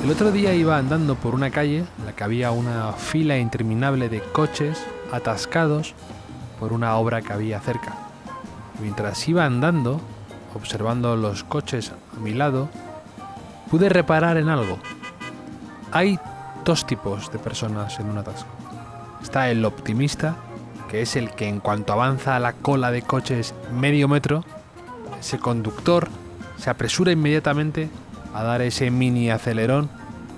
El otro día iba andando por una calle en la que había una fila interminable de coches atascados por una obra que había cerca. Mientras iba andando, observando los coches a mi lado, pude reparar en algo. Hay dos tipos de personas en un atasco. Está el optimista, que es el que en cuanto avanza la cola de coches medio metro, ese conductor se apresura inmediatamente a dar ese mini acelerón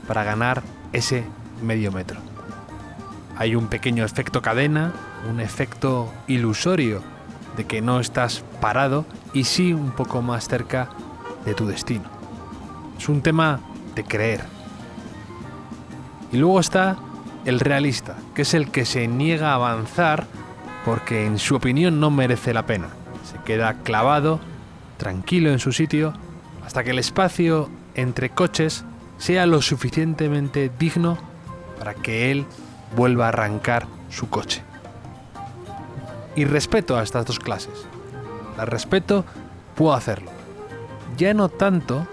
para ganar ese medio metro. Hay un pequeño efecto cadena, un efecto ilusorio de que no estás parado y sí un poco más cerca de tu destino. Es un tema de creer. Y luego está el realista, que es el que se niega a avanzar porque en su opinión no merece la pena. Se queda clavado, tranquilo en su sitio, hasta que el espacio entre coches sea lo suficientemente digno para que él vuelva a arrancar su coche. Y respeto a estas dos clases. Las respeto, puedo hacerlo. Ya no tanto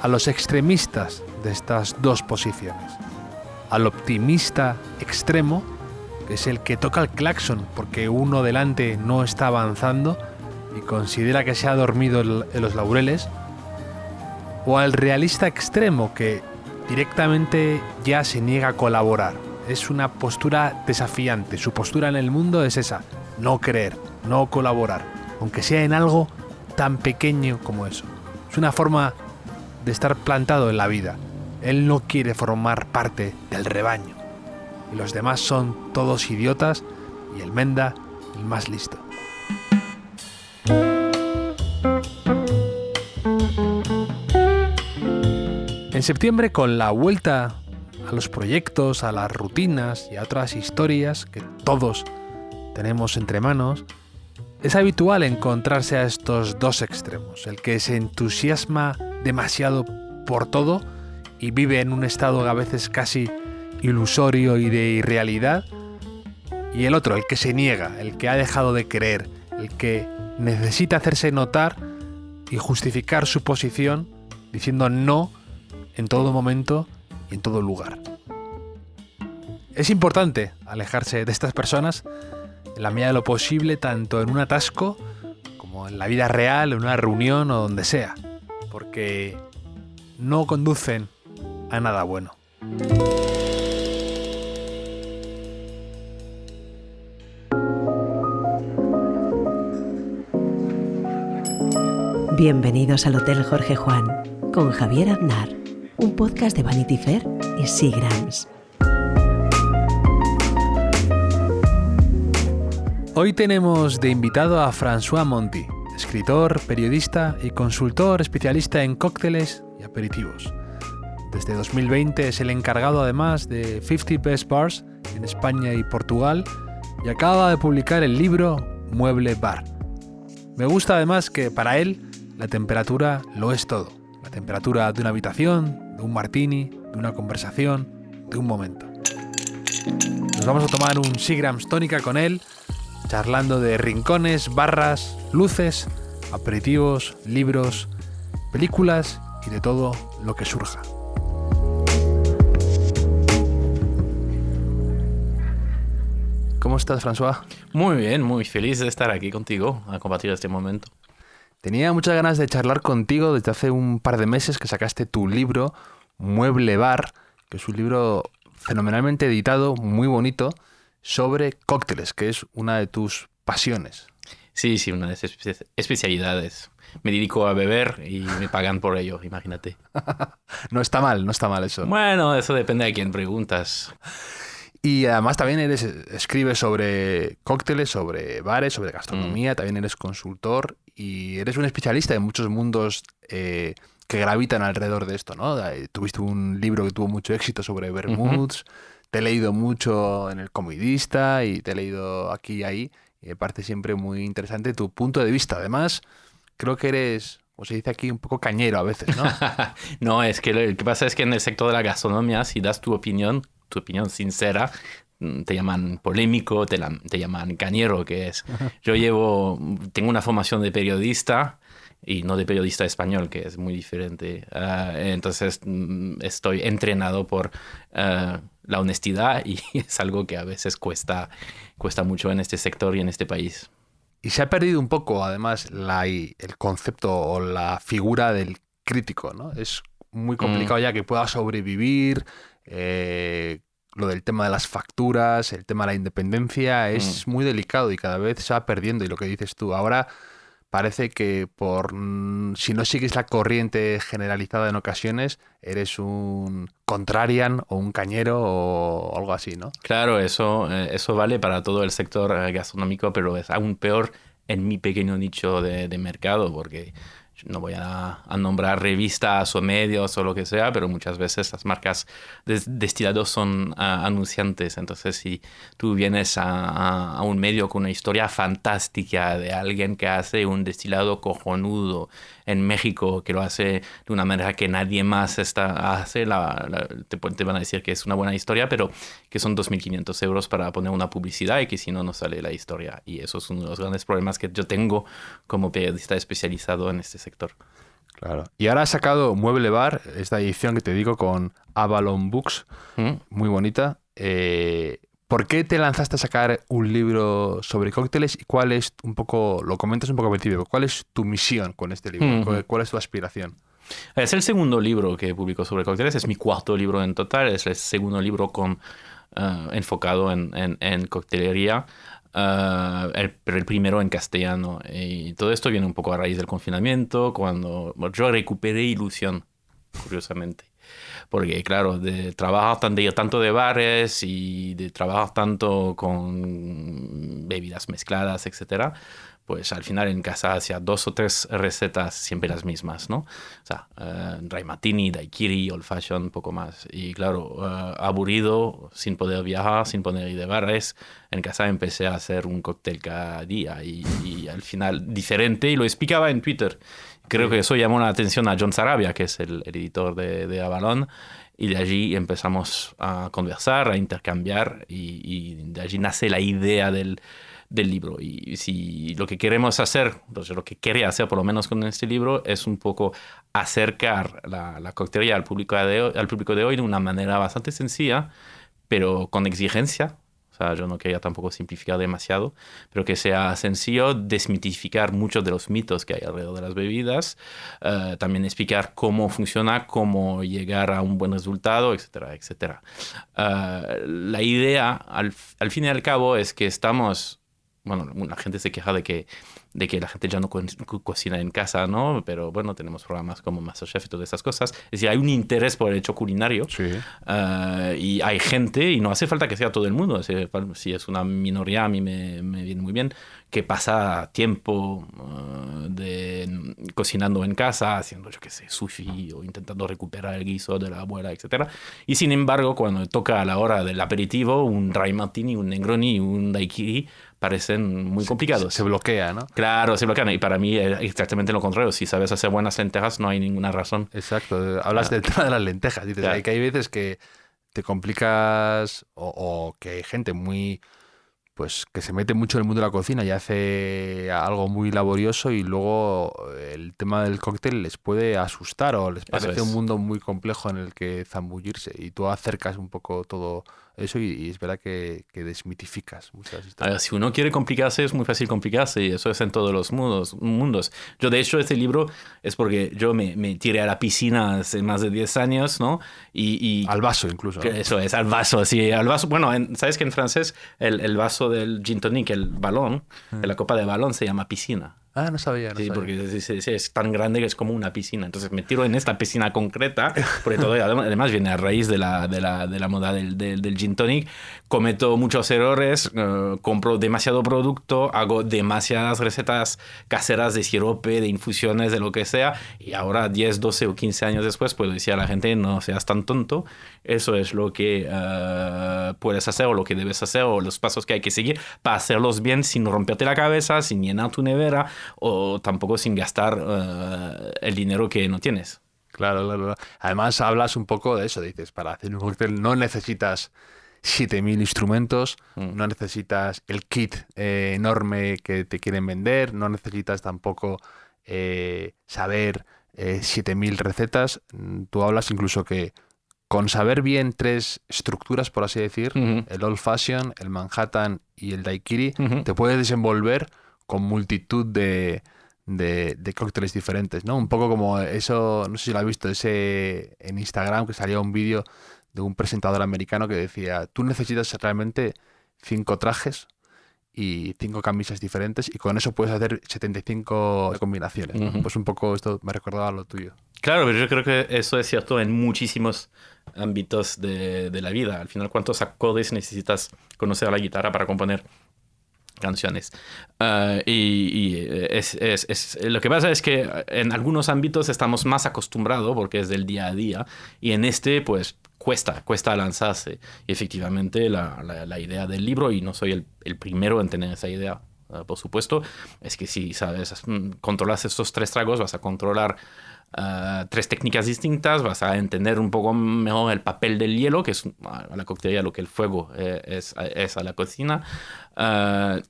a los extremistas de estas dos posiciones. Al optimista extremo, que es el que toca el claxon porque uno delante no está avanzando y considera que se ha dormido en los laureles, o al realista extremo que directamente ya se niega a colaborar. Es una postura desafiante. Su postura en el mundo es esa: no creer, no colaborar, aunque sea en algo tan pequeño como eso. Es una forma de estar plantado en la vida. Él no quiere formar parte del rebaño. Y los demás son todos idiotas y el Menda el más listo. En septiembre, con la vuelta a los proyectos, a las rutinas y a otras historias que todos tenemos entre manos, es habitual encontrarse a estos dos extremos: el que se entusiasma demasiado por todo y vive en un estado a veces casi ilusorio y de irrealidad, y el otro, el que se niega, el que ha dejado de creer, el que necesita hacerse notar y justificar su posición diciendo no en todo momento y en todo lugar. Es importante alejarse de estas personas en la medida de lo posible, tanto en un atasco como en la vida real, en una reunión o donde sea, porque no conducen a nada bueno. Bienvenidos al Hotel Jorge Juan con Javier Aznar, un podcast de Vanity Fair y Seagrams. Hoy tenemos de invitado a François Monti, escritor, periodista y consultor especialista en cócteles y aperitivos. Desde 2020 es el encargado además de 50 Best Bars en España y Portugal y acaba de publicar el libro Mueble Bar. Me gusta además que para él la temperatura lo es todo. La temperatura de una habitación, de un martini, de una conversación, de un momento. Nos vamos a tomar un Seagrams tónica con él, charlando de rincones, barras, luces, aperitivos, libros, películas y de todo lo que surja. ¿Cómo estás, François? Muy bien, muy feliz de estar aquí contigo a compartir este momento. Tenía muchas ganas de charlar contigo desde hace un par de meses que sacaste tu libro Mueble Bar, que es un libro fenomenalmente editado, muy bonito, sobre cócteles, que es una de tus pasiones. Sí, una de esas especialidades. Me dedico a beber y me pagan por ello, imagínate. No está mal eso. Bueno, eso depende de quién preguntas. Y además también escribes sobre cócteles, sobre bares, sobre gastronomía, también eres consultor y eres un especialista en muchos mundos que gravitan alrededor de esto, ¿no? Tuviste un libro que tuvo mucho éxito sobre vermouths, te he leído mucho en El Comidista y te he leído aquí y ahí, y me parece siempre muy interesante tu punto de vista. Además, creo que eres, como se dice aquí, un poco cañero a veces, ¿no? No, es que lo que pasa es que en el sector de la gastronomía, si das tu opinión sincera, te llaman polémico, te llaman cañero, que es. Tengo una formación de periodista, y no de periodista español, que es muy diferente. Entonces estoy entrenado por la honestidad y es algo que a veces cuesta mucho en este sector y en este país. Y se ha perdido un poco, además, el concepto o la figura del crítico, ¿no? Es muy complicado ya que pueda sobrevivir. Lo del tema de las facturas, el tema de la independencia, es muy delicado y cada vez se va perdiendo. Y lo que dices tú, ahora parece que si no sigues la corriente generalizada en ocasiones, eres un contrarian o un cañero o algo así, ¿no? Claro, eso vale para todo el sector gastronómico, pero es aún peor en mi pequeño nicho de mercado, porque no voy a nombrar revistas o medios o lo que sea, pero muchas veces las marcas de destilados son anunciantes. Entonces, si tú vienes a un medio con una historia fantástica de alguien que hace un destilado cojonudo en México, que lo hace de una manera que nadie más hace, te van a decir que es una buena historia, pero que son 2.500 euros para poner una publicidad y que si no, no sale la historia. Y eso es uno de los grandes problemas que yo tengo como periodista especializado en este sector. Claro. Y ahora has sacado Mueble Bar, esta edición que te digo con Avalon Books, muy bonita. ¿Por qué te lanzaste a sacar un libro sobre cócteles y cuál es un poco, lo comentas un poco al principio, cuál es tu misión con este libro? ¿Cuál es tu aspiración? Es el segundo libro que publico sobre cócteles, es mi cuarto libro en total, es el segundo libro enfocado en coctelería. Pero el primero en castellano. Y todo esto viene un poco a raíz del confinamiento, cuando yo recuperé ilusión, curiosamente. Porque, claro, de trabajar tanto de bares y de trabajar tanto con bebidas mezcladas, etcétera, pues al final en casa hacía 2 o 3 recetas siempre las mismas, ¿no? O sea, dry martini, daiquiri, old fashion, un poco más. Y claro, aburrido, sin poder viajar, sin poder ir de bares, en casa empecé a hacer un cóctel cada día y al final diferente, y lo explicaba en Twitter. Creo que eso llamó la atención a John Sarabia, que es el editor de Avalon, y de allí empezamos a conversar, a intercambiar, y de allí nace la idea del libro. Y si lo que queremos hacer, entonces lo que quería hacer por lo menos con este libro, es un poco acercar la coctelería al público de hoy de una manera bastante sencilla, pero con exigencia. O sea, yo no quería tampoco simplificar demasiado, pero que sea sencillo, desmitificar muchos de los mitos que hay alrededor de las bebidas, también explicar cómo funciona, cómo llegar a un buen resultado, etcétera, etcétera. La idea, al fin y al cabo, es que estamos... Bueno, la gente se queja de que la gente ya no cocina en casa, ¿no? Pero bueno, tenemos programas como MasterChef y todas esas cosas. Es decir, hay un interés por el hecho culinario. Sí. Y hay gente, y no hace falta que sea todo el mundo. Si es una minoría, a mí me viene muy bien, que pasa tiempo cocinando en casa, haciendo, yo qué sé, sushi o intentando recuperar el guiso de la abuela, etcétera. Y sin embargo, cuando toca a la hora del aperitivo, un dry martini, un Negroni, un daiquiri parecen muy complicados. Se bloquea, ¿no? Claro, se bloquean. Y para mí es exactamente lo contrario. Si sabes hacer buenas lentejas, no hay ninguna razón. Exacto. Hablas del tema de las lentejas. Dices, claro, que hay veces que te complicas o que hay gente muy... pues que se mete mucho en el mundo de la cocina y hace algo muy laborioso y luego el tema del cóctel les puede asustar o les parece un mundo muy complejo en el que zambullirse, y tú acercas un poco todo eso y es verdad que desmitificas muchas historias. A ver, si uno quiere complicarse, es muy fácil complicarse, y eso es en todos los mundos. Yo, de hecho, este libro es porque yo me tiré a la piscina hace más de 10 años, ¿no? Y al vaso incluso, ¿no? Eso es, al vaso, sí, al vaso. Bueno, ¿sabes que en francés el vaso del gin tonic, el balón, de la copa de balón, se llama piscina? Ah, no sabía. Sí, porque es tan grande que es como una piscina. Entonces me tiro en esta piscina concreta, porque todo además viene a raíz de la moda del gin tonic. Cometo muchos errores, compro demasiado producto, hago demasiadas recetas caseras de sirope, de infusiones, de lo que sea, y ahora 10, 12 o 15 años después puedo decir a la gente, no seas tan tonto, eso es lo que puedes hacer o lo que debes hacer o los pasos que hay que seguir para hacerlos bien sin romperte la cabeza, sin llenar tu nevera o tampoco sin gastar el dinero que no tienes. Claro. Además hablas un poco de eso, dices, para hacer un cóctel no necesitas 7.000 instrumentos, no necesitas el kit enorme que te quieren vender, no necesitas tampoco saber 7.000 recetas. Tú hablas incluso que con saber bien 3 estructuras, por así decir, el Old Fashion, el Manhattan y el Daiquiri, te puedes desenvolver con multitud de cócteles diferentes, ¿no? Un poco como eso, no sé si lo has visto, ese en Instagram que salía un vídeo de un presentador americano que decía, tú necesitas realmente 5 trajes y 5 camisas diferentes y con eso puedes hacer 75 combinaciones, ¿no? Pues un poco esto me recordaba lo tuyo. Claro, pero yo creo que eso es cierto en muchísimos ámbitos de la vida. Al final, ¿cuántos acordes necesitas conocer la guitarra para componer canciones? Lo que pasa es que en algunos ámbitos estamos más acostumbrados porque es del día a día y en este pues cuesta lanzarse. Y efectivamente la idea del libro, y no soy el primero en tener esa idea, por supuesto, es que si sabes controlas estos 3 tragos vas a controlar 3 técnicas distintas, vas a entender un poco mejor el papel del hielo, que es a la coctelería lo que el fuego es a la cocina,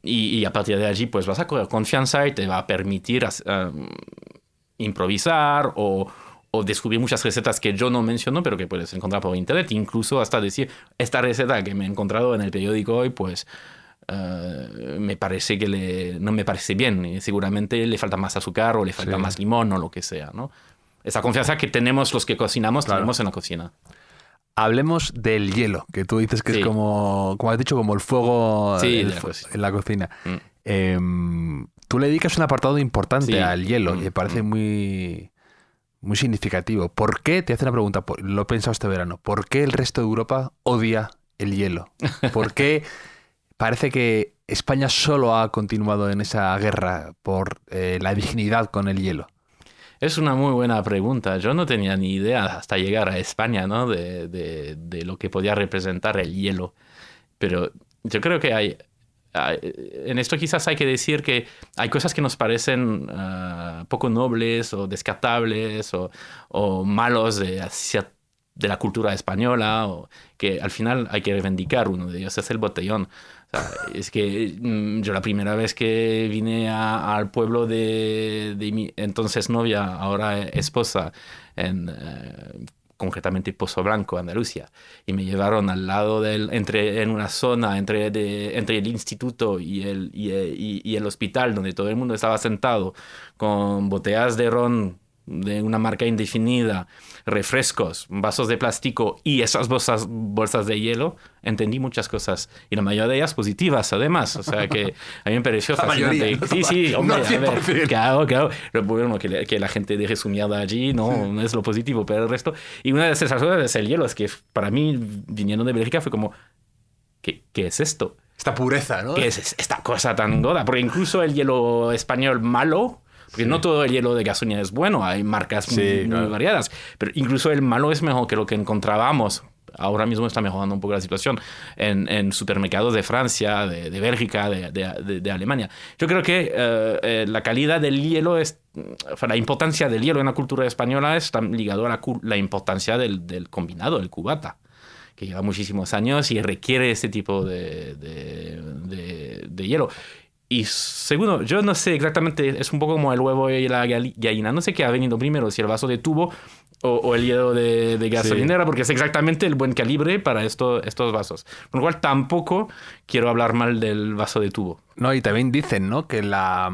y a partir de allí pues vas a coger confianza y te va a permitir improvisar o descubrir muchas recetas que yo no menciono, pero que puedes encontrar por internet, incluso hasta decir, esta receta que me he encontrado en el periódico hoy, pues me parece que no me parece bien, y seguramente le falta más azúcar o le falta más limón o lo que sea, ¿no? Esa confianza que tenemos los que cocinamos, tenemos en la cocina. Hablemos del hielo, que tú dices que es como has dicho, como el fuego en la cocina. Tú le dedicas un apartado importante al hielo y me parece muy significativo. ¿Por qué? Te hace una pregunta, lo he pensado este verano. ¿Por qué el resto de Europa odia el hielo? ¿Por qué parece que España solo ha continuado en esa guerra por la dignidad con el hielo? Es una muy buena pregunta. Yo no tenía ni idea hasta llegar a España, ¿no? de lo que podía representar el hielo. Pero yo creo que en esto quizás hay que decir que hay cosas que nos parecen poco nobles o descartables o malos de la cultura española, o que al final hay que reivindicar. Uno de ellos es el botellón. O sea, es que yo la primera vez que vine al pueblo de mi entonces novia, ahora esposa, concretamente Pozo Blanco, Andalucía, y me llevaron al lado en una zona entre el instituto y el hospital, donde todo el mundo estaba sentado con botellas de ron de una marca indefinida, refrescos, vasos de plástico y esas bolsas de hielo, entendí muchas cosas y la mayoría de ellas positivas además, o sea que a mí me pareció fascinante. Sí, hombre, a ver, claro, bueno, que la gente deje su mierda allí no es lo positivo, pero el resto, y una de esas cosas es el hielo, es que para mí, viniendo de Bélgica, fue como, ¿qué es esto? Esta pureza, ¿no? ¿Qué es esta cosa tan goda? Porque incluso el hielo español malo, porque no todo el hielo de gasolina es bueno, hay marcas muy variadas, pero incluso el malo es mejor que lo que encontrábamos. Ahora mismo está mejorando un poco la situación en supermercados de Francia, de Bélgica, de Alemania. Yo creo que la calidad del hielo, la importancia del hielo en la cultura española está ligado a la importancia del combinado, el cubata, que lleva muchísimos años y requiere ese tipo de hielo. Y segundo, yo no sé exactamente, es un poco como el huevo y la gallina, no sé qué ha venido primero, si el vaso de tubo o el hielo de gasolinera, porque es exactamente el buen calibre para estos vasos. Con lo cual tampoco quiero hablar mal del vaso de tubo. No, y también dicen, ¿no?, que la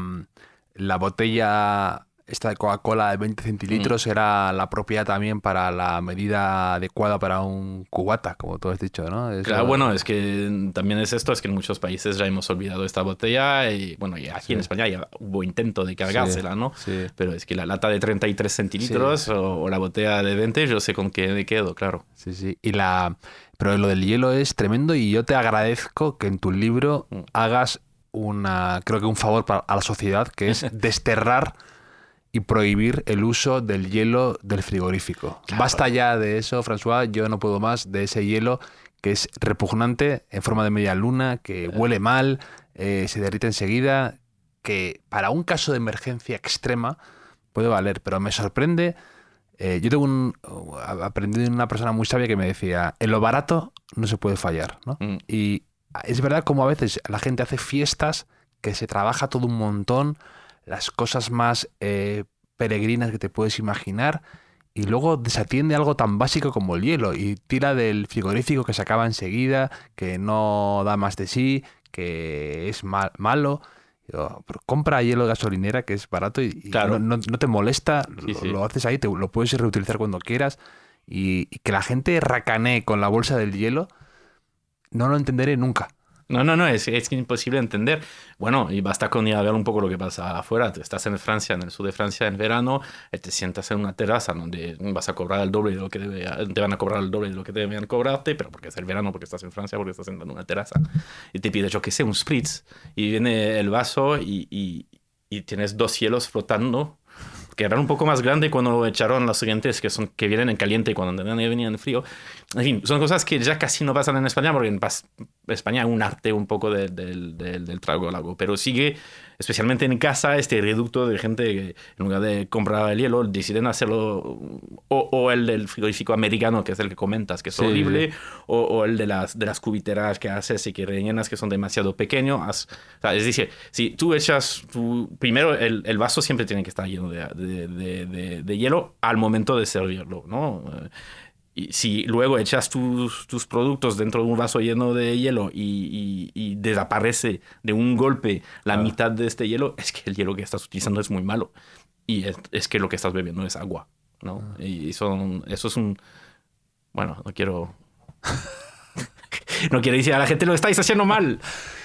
botella esta de Coca-Cola de 20 centilitros era la propia también para la medida adecuada para un cubata, como tú has dicho, ¿no? Claro, bueno, es que también es esto, es que en muchos países ya hemos olvidado esta botella y bueno, y aquí en España ya hubo intento de cargársela, ¿no? Sí. Pero es que la lata de 33 centilitros o la botella de 20, yo sé con qué me quedo, claro. Sí. Pero lo del hielo es tremendo y yo te agradezco que en tu libro hagas creo que un favor a la sociedad, que es desterrar y prohibir el uso del hielo del frigorífico. Claro. Basta ya de eso, François, yo no puedo más de ese hielo que es repugnante, en forma de media luna, que huele mal, se derrite enseguida, que para un caso de emergencia extrema puede valer, pero me sorprende. Yo aprendí de una persona muy sabia que me decía, en lo barato no se puede fallar, ¿no? Y es verdad como a veces la gente hace fiestas que se trabaja todo un montón, las cosas más peregrinas que te puedes imaginar, y luego desatiende algo tan básico como el hielo y tira del frigorífico que se acaba enseguida, que no da más de sí, que es malo. Pero compra hielo de gasolinera, que es barato y Claro. no te molesta, Sí. lo haces ahí, lo puedes reutilizar cuando quieras. Y que la gente racanee con la bolsa del hielo, no lo entenderé nunca. No, es imposible entender. Bueno, y basta con ir a ver un poco lo que pasa afuera. Tú estás en Francia, en el sur de Francia en verano, te sientas en una terraza donde vas a cobrar el doble de lo que te van a cobrar el doble de lo que deben cobrarte, pero porque es el verano, porque estás en Francia, porque estás en una terraza. Y te pides, yo qué sé, un spritz. Y viene el vaso y tienes 2 hielos flotando, que eran un poco más grandes cuando lo echaron los siguientes, que vienen en caliente y cuando venían en frío. En fin, son cosas que ya casi no pasan en España, porque en España hay un arte un poco del trago al agua, pero sigue, especialmente en casa, este reducto de gente que en lugar de comprar el hielo deciden hacerlo, o el del frigorífico americano, que es el que comentas, que es horrible, o el de las cubiteras que haces y que rellenas, que son demasiado pequeños. O sea, es decir, si tú echas, primero el vaso siempre tiene que estar lleno de hielo al momento de servirlo, ¿no? Y si luego echas tus productos dentro de un vaso lleno de hielo y desaparece de un golpe la mitad de este hielo, es que el hielo que estás utilizando es muy malo. Y es que lo que estás bebiendo es agua, ¿no? Y eso es un... Bueno, no quiero decir a la gente lo estáis haciendo mal.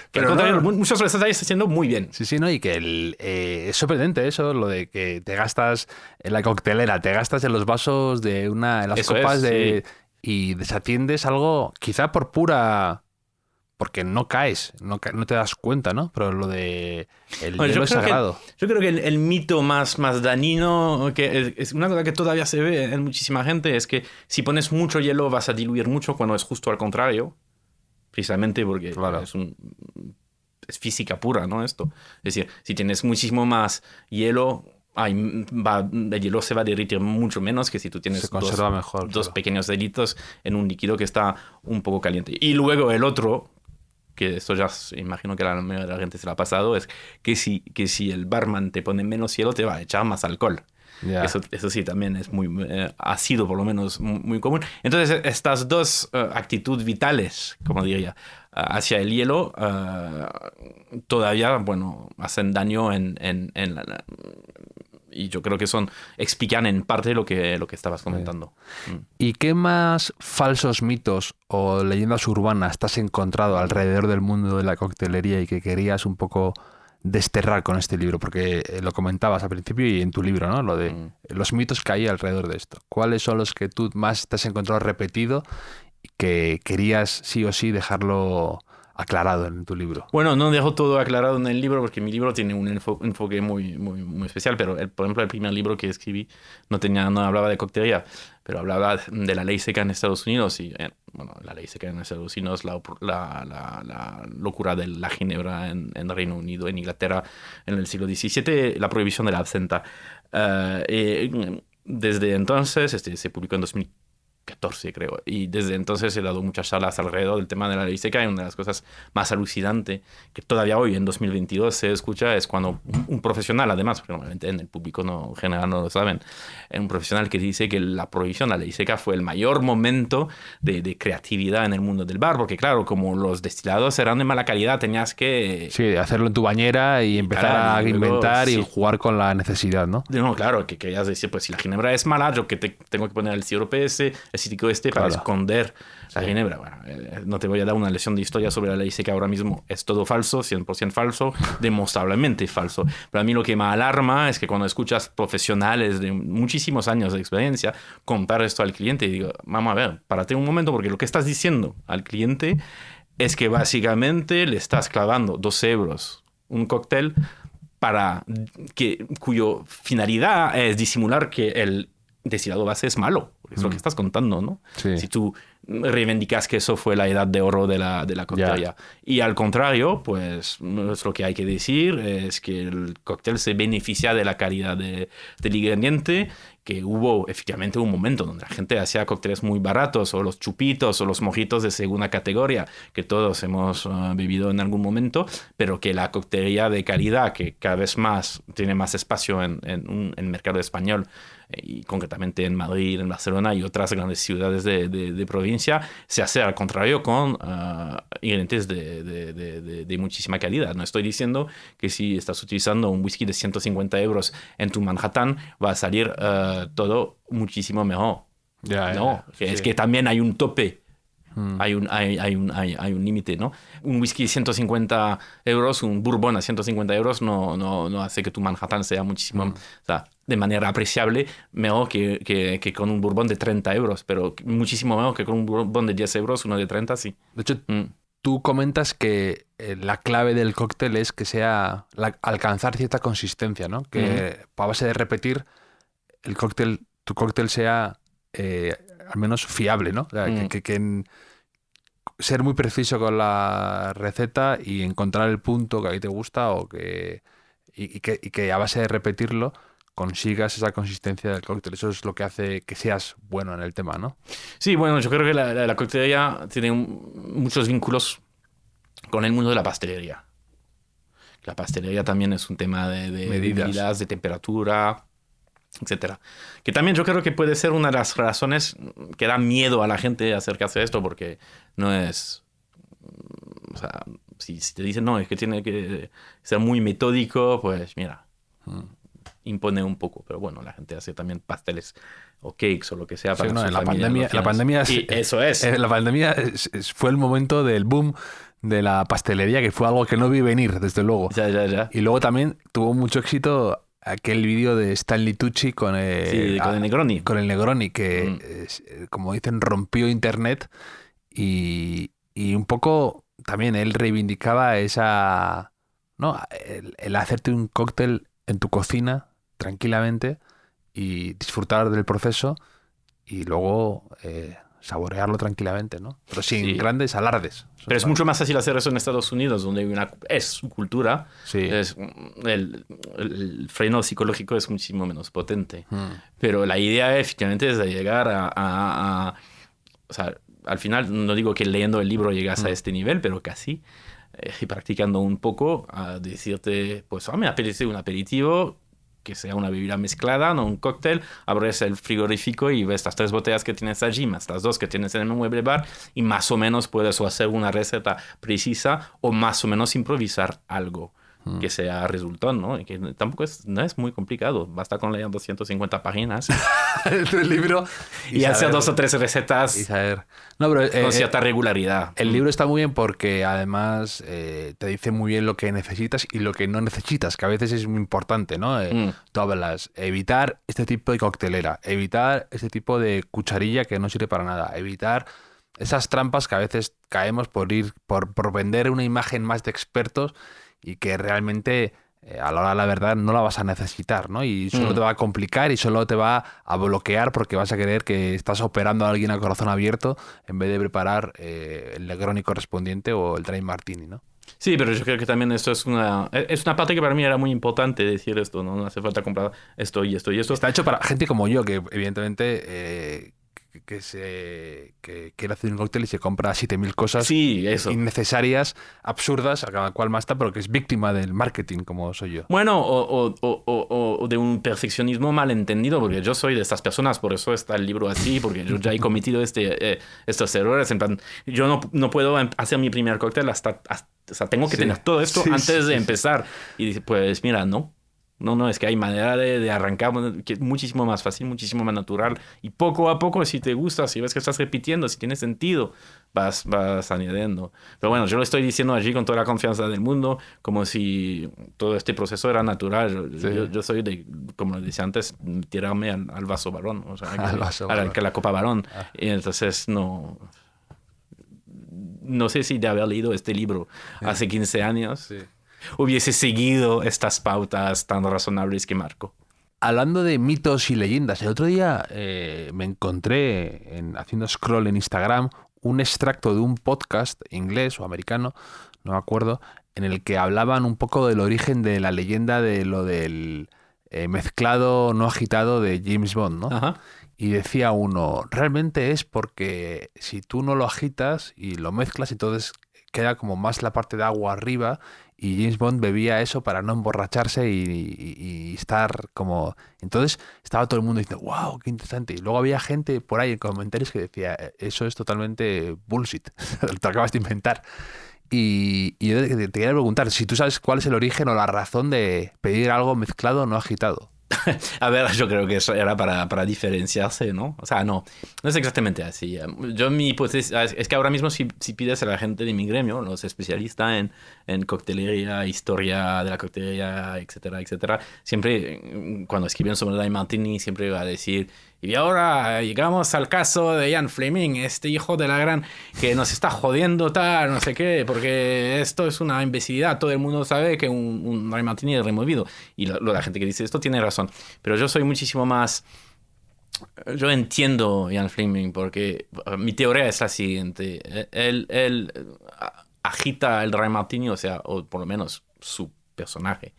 Que al contrario, muchos lo estáis haciendo muy bien. Sí, ¿no? Y que es sorprendente eso, lo de que te gastas en la coctelera, te gastas en los vasos en las Eso copas sí. y desatiendes algo, quizá porque no caes, no te das cuenta, ¿no? Pero lo de el Bueno, hielo es sagrado. Yo creo que el mito más dañino, que es una cosa que todavía se ve en muchísima gente, es que si pones mucho hielo vas a diluir mucho, cuando es justo al contrario. Precisamente porque Claro. es física pura, ¿no? Esto. Es decir, si tienes muchísimo más hielo, el hielo se va a derretir mucho menos que si tú tienes Se conserva mejor, dos claro. pequeños delitos en un líquido que está un poco caliente. Y luego el otro, que esto ya imagino que la mayoría de la gente se lo ha pasado, es que si el barman te pone menos hielo, te va a echar más alcohol. Ya. Eso sí, también es ha sido por lo menos muy común. Entonces, estas dos actitudes vitales, como diría, hacia el hielo, todavía, bueno, hacen daño y yo creo que explican en parte lo que estabas comentando. ¿Y qué más falsos mitos o leyendas urbanas te has encontrado alrededor del mundo de la coctelería y que querías un poco desterrar con este libro? Porque lo comentabas al principio y en tu libro, ¿no? Lo de los mitos que hay alrededor de esto. ¿Cuáles son los que tú más te has encontrado repetido y que querías sí o sí dejarlo aclarado en tu libro? Bueno, no dejo todo aclarado en el libro porque mi libro tiene un enfoque muy especial, pero por ejemplo el primer libro que escribí no hablaba de coctelería, pero hablaba de la ley seca en Estados Unidos y bueno, la ley seca en Estados Unidos, la locura de la ginebra en Reino Unido, en Inglaterra en el siglo XVII, la prohibición de la absenta. Desde entonces, se publicó en 2014, creo. Y desde entonces he dado muchas charlas alrededor del tema de la ley seca y una de las cosas más alucinantes que todavía hoy, en 2022, se escucha es cuando un profesional, además, porque normalmente en el público en general no lo saben, un profesional que dice que la prohibición, la ley seca, fue el mayor momento de creatividad en el mundo del bar, porque claro, como los destilados eran de mala calidad, tenías que... Sí, hacerlo en tu bañera y empezar a luego, inventar y sí. jugar con la necesidad, ¿no? No, claro, que querías decir, pues si la ginebra es mala, yo que tengo que poner el sirope ese, el cítrico para esconder la ginebra. Bueno, no te voy a dar una lección de historia sobre la ley seca ahora mismo. Es todo falso, 100% falso, demostrablemente falso. Pero a mí lo que me alarma es que cuando escuchas profesionales de muchísimos años de experiencia contar esto al cliente, y digo, vamos a ver, párate un momento, porque lo que estás diciendo al cliente es que básicamente le estás clavando 12 euros un cóctel cuyo finalidad es disimular que el destilado base es malo. Es lo que estás contando, ¿no? Sí. Si tú reivindicas que eso fue la edad de oro de la coctelería. Y al contrario, pues lo que hay que decir es que el cóctel se beneficia de la calidad del ingrediente, que hubo efectivamente un momento donde la gente hacía cócteles muy baratos, o los chupitos, o los mojitos de segunda categoría, que todos hemos bebido en algún momento, pero que la coctelería de calidad, que cada vez más tiene más espacio en el mercado español, y concretamente en Madrid, en Barcelona y otras grandes ciudades de provincia, se hace al contrario con ingredientes de muchísima calidad. No estoy diciendo que si estás utilizando un whisky de 150 euros en tu Manhattan va a salir todo muchísimo mejor. No, es que también hay un tope. Hay un límite, ¿no? Un whisky de 150 euros, un bourbon a 150 euros no hace que tu Manhattan sea muchísimo, o sea, de manera apreciable, mejor que con un bourbon de 30 euros, pero muchísimo mejor que con un bourbon de 10 euros, uno de 30, sí. De hecho, tú comentas que la clave del cóctel es que sea alcanzar cierta consistencia, ¿no? Que a base de repetir, tu cóctel sea al menos fiable, ¿no? O sea, que ser muy preciso con la receta y encontrar el punto que a ti te gusta y que a base de repetirlo consigas esa consistencia del cóctel. Eso es lo que hace que seas bueno en el tema, ¿no? Sí, bueno, yo creo que la coctelería tiene muchos vínculos con el mundo de la pastelería. La pastelería también es un tema de medidas, de temperatura, etcétera. Que también yo creo que puede ser una de las razones que da miedo a la gente acercarse a esto, porque no es... O sea, si te dicen, no, es que tiene que ser muy metódico, pues mira, impone un poco. Pero bueno, la gente hace también pasteles o cakes o lo que sea para no, su la familia. pandemia eso es. La pandemia fue el momento del boom de la pastelería, que fue algo que no vi venir, desde luego. Ya. Y luego también tuvo mucho éxito aquel vídeo de Stanley Tucci con el Negroni. Con el Negroni, que, como dicen, rompió internet y un poco también él reivindicaba esa... ¿no? El hacerte un cóctel en tu cocina tranquilamente y disfrutar del proceso y luego saborearlo tranquilamente, ¿no? Pero sin grandes alardes. Pero es mucho más fácil hacer eso en Estados Unidos, donde es su cultura. Sí. El freno psicológico es muchísimo menos potente. Pero la idea efectivamente es de llegar o sea, al final no digo que leyendo el libro llegas a este nivel, pero casi. Y practicando un poco, a decirte, pues me apetece un aperitivo, que sea una bebida mezclada, no un cóctel, abres el frigorífico y ves las 3 botellas que tienes allí, más las 2 que tienes en el mueble bar, y más o menos puedes o hacer una receta precisa o más o menos improvisar algo que sea resultado, ¿no? Y que tampoco no es muy complicado, basta con leer 250 páginas del libro y hacer 2 o 3 recetas y saber. No, pero, con cierta regularidad. El libro está muy bien porque además te dice muy bien lo que necesitas y lo que no necesitas, que a veces es muy importante, ¿no? Tú hablas, evitar este tipo de coctelera, evitar este tipo de cucharilla que no sirve para nada, evitar esas trampas que a veces caemos por vender una imagen más de expertos y que realmente a la hora de la verdad no la vas a necesitar, ¿no? Y solo te va a complicar y solo te va a bloquear porque vas a creer que estás operando a alguien a corazón abierto en vez de preparar el Negroni correspondiente o el Dry Martini, ¿no? Sí, pero yo creo que también esto es una parte que para mí era muy importante decir esto, ¿no? No hace falta comprar esto y esto y esto. Está hecho para gente como yo, que evidentemente... que quiere hacer un cóctel y se compra 7.000 cosas innecesarias, absurdas, a cada cual más está, pero que es víctima del marketing, como soy yo. Bueno, o de un perfeccionismo malentendido, porque yo soy de estas personas, por eso está el libro así, porque yo ya he cometido estos errores. En plan, yo no puedo hacer mi primer cóctel hasta o sea, tengo que tener todo esto antes de empezar. Y dice, pues mira, no, es que hay manera de arrancar que es muchísimo más fácil, muchísimo más natural. Y poco a poco, si te gusta, si ves que estás repitiendo, si tiene sentido, vas añadiendo. Pero bueno, yo lo estoy diciendo allí con toda la confianza del mundo, como si todo este proceso era natural. Yo soy de, como decía antes, tirarme al vaso varón, o sea, que la copa varón. Y entonces no sé si de haber leído este libro hace 15 años... hubiese seguido estas pautas tan razonables que marco. Hablando de mitos y leyendas, el otro día me encontré haciendo scroll en Instagram un extracto de un podcast inglés o americano, no me acuerdo, en el que hablaban un poco del origen de la leyenda de lo del mezclado no agitado de James Bond, ¿no? Ajá. Y decía uno, realmente es porque si tú no lo agitas y lo mezclas, entonces queda como más la parte de agua arriba y James Bond bebía eso para no emborracharse y estar como... Entonces estaba todo el mundo diciendo, wow, qué interesante. Y luego había gente por ahí en comentarios que decía, eso es totalmente bullshit, te acabas de inventar. Y yo te quería preguntar si tú sabes cuál es el origen o la razón de pedir algo mezclado no agitado. A ver, yo creo que eso era para diferenciarse, ¿no? O sea, no es exactamente así. Yo mi hipótesis es que ahora mismo si pides a la gente de mi gremio, los especialistas en coctelería, historia de la coctelería, etcétera, etcétera, siempre cuando escriben sobre Dry Martini siempre va a decir, y ahora llegamos al caso de Ian Fleming, este hijo de la gran que nos está jodiendo tal, no sé qué, porque esto es una imbecilidad, todo el mundo sabe que un Dry Martini es removido. Y la gente que dice esto tiene razón. Pero yo soy muchísimo más... Yo entiendo Ian Fleming porque mi teoría es la siguiente. Él agita el Dry Martini, o sea, o por lo menos su personaje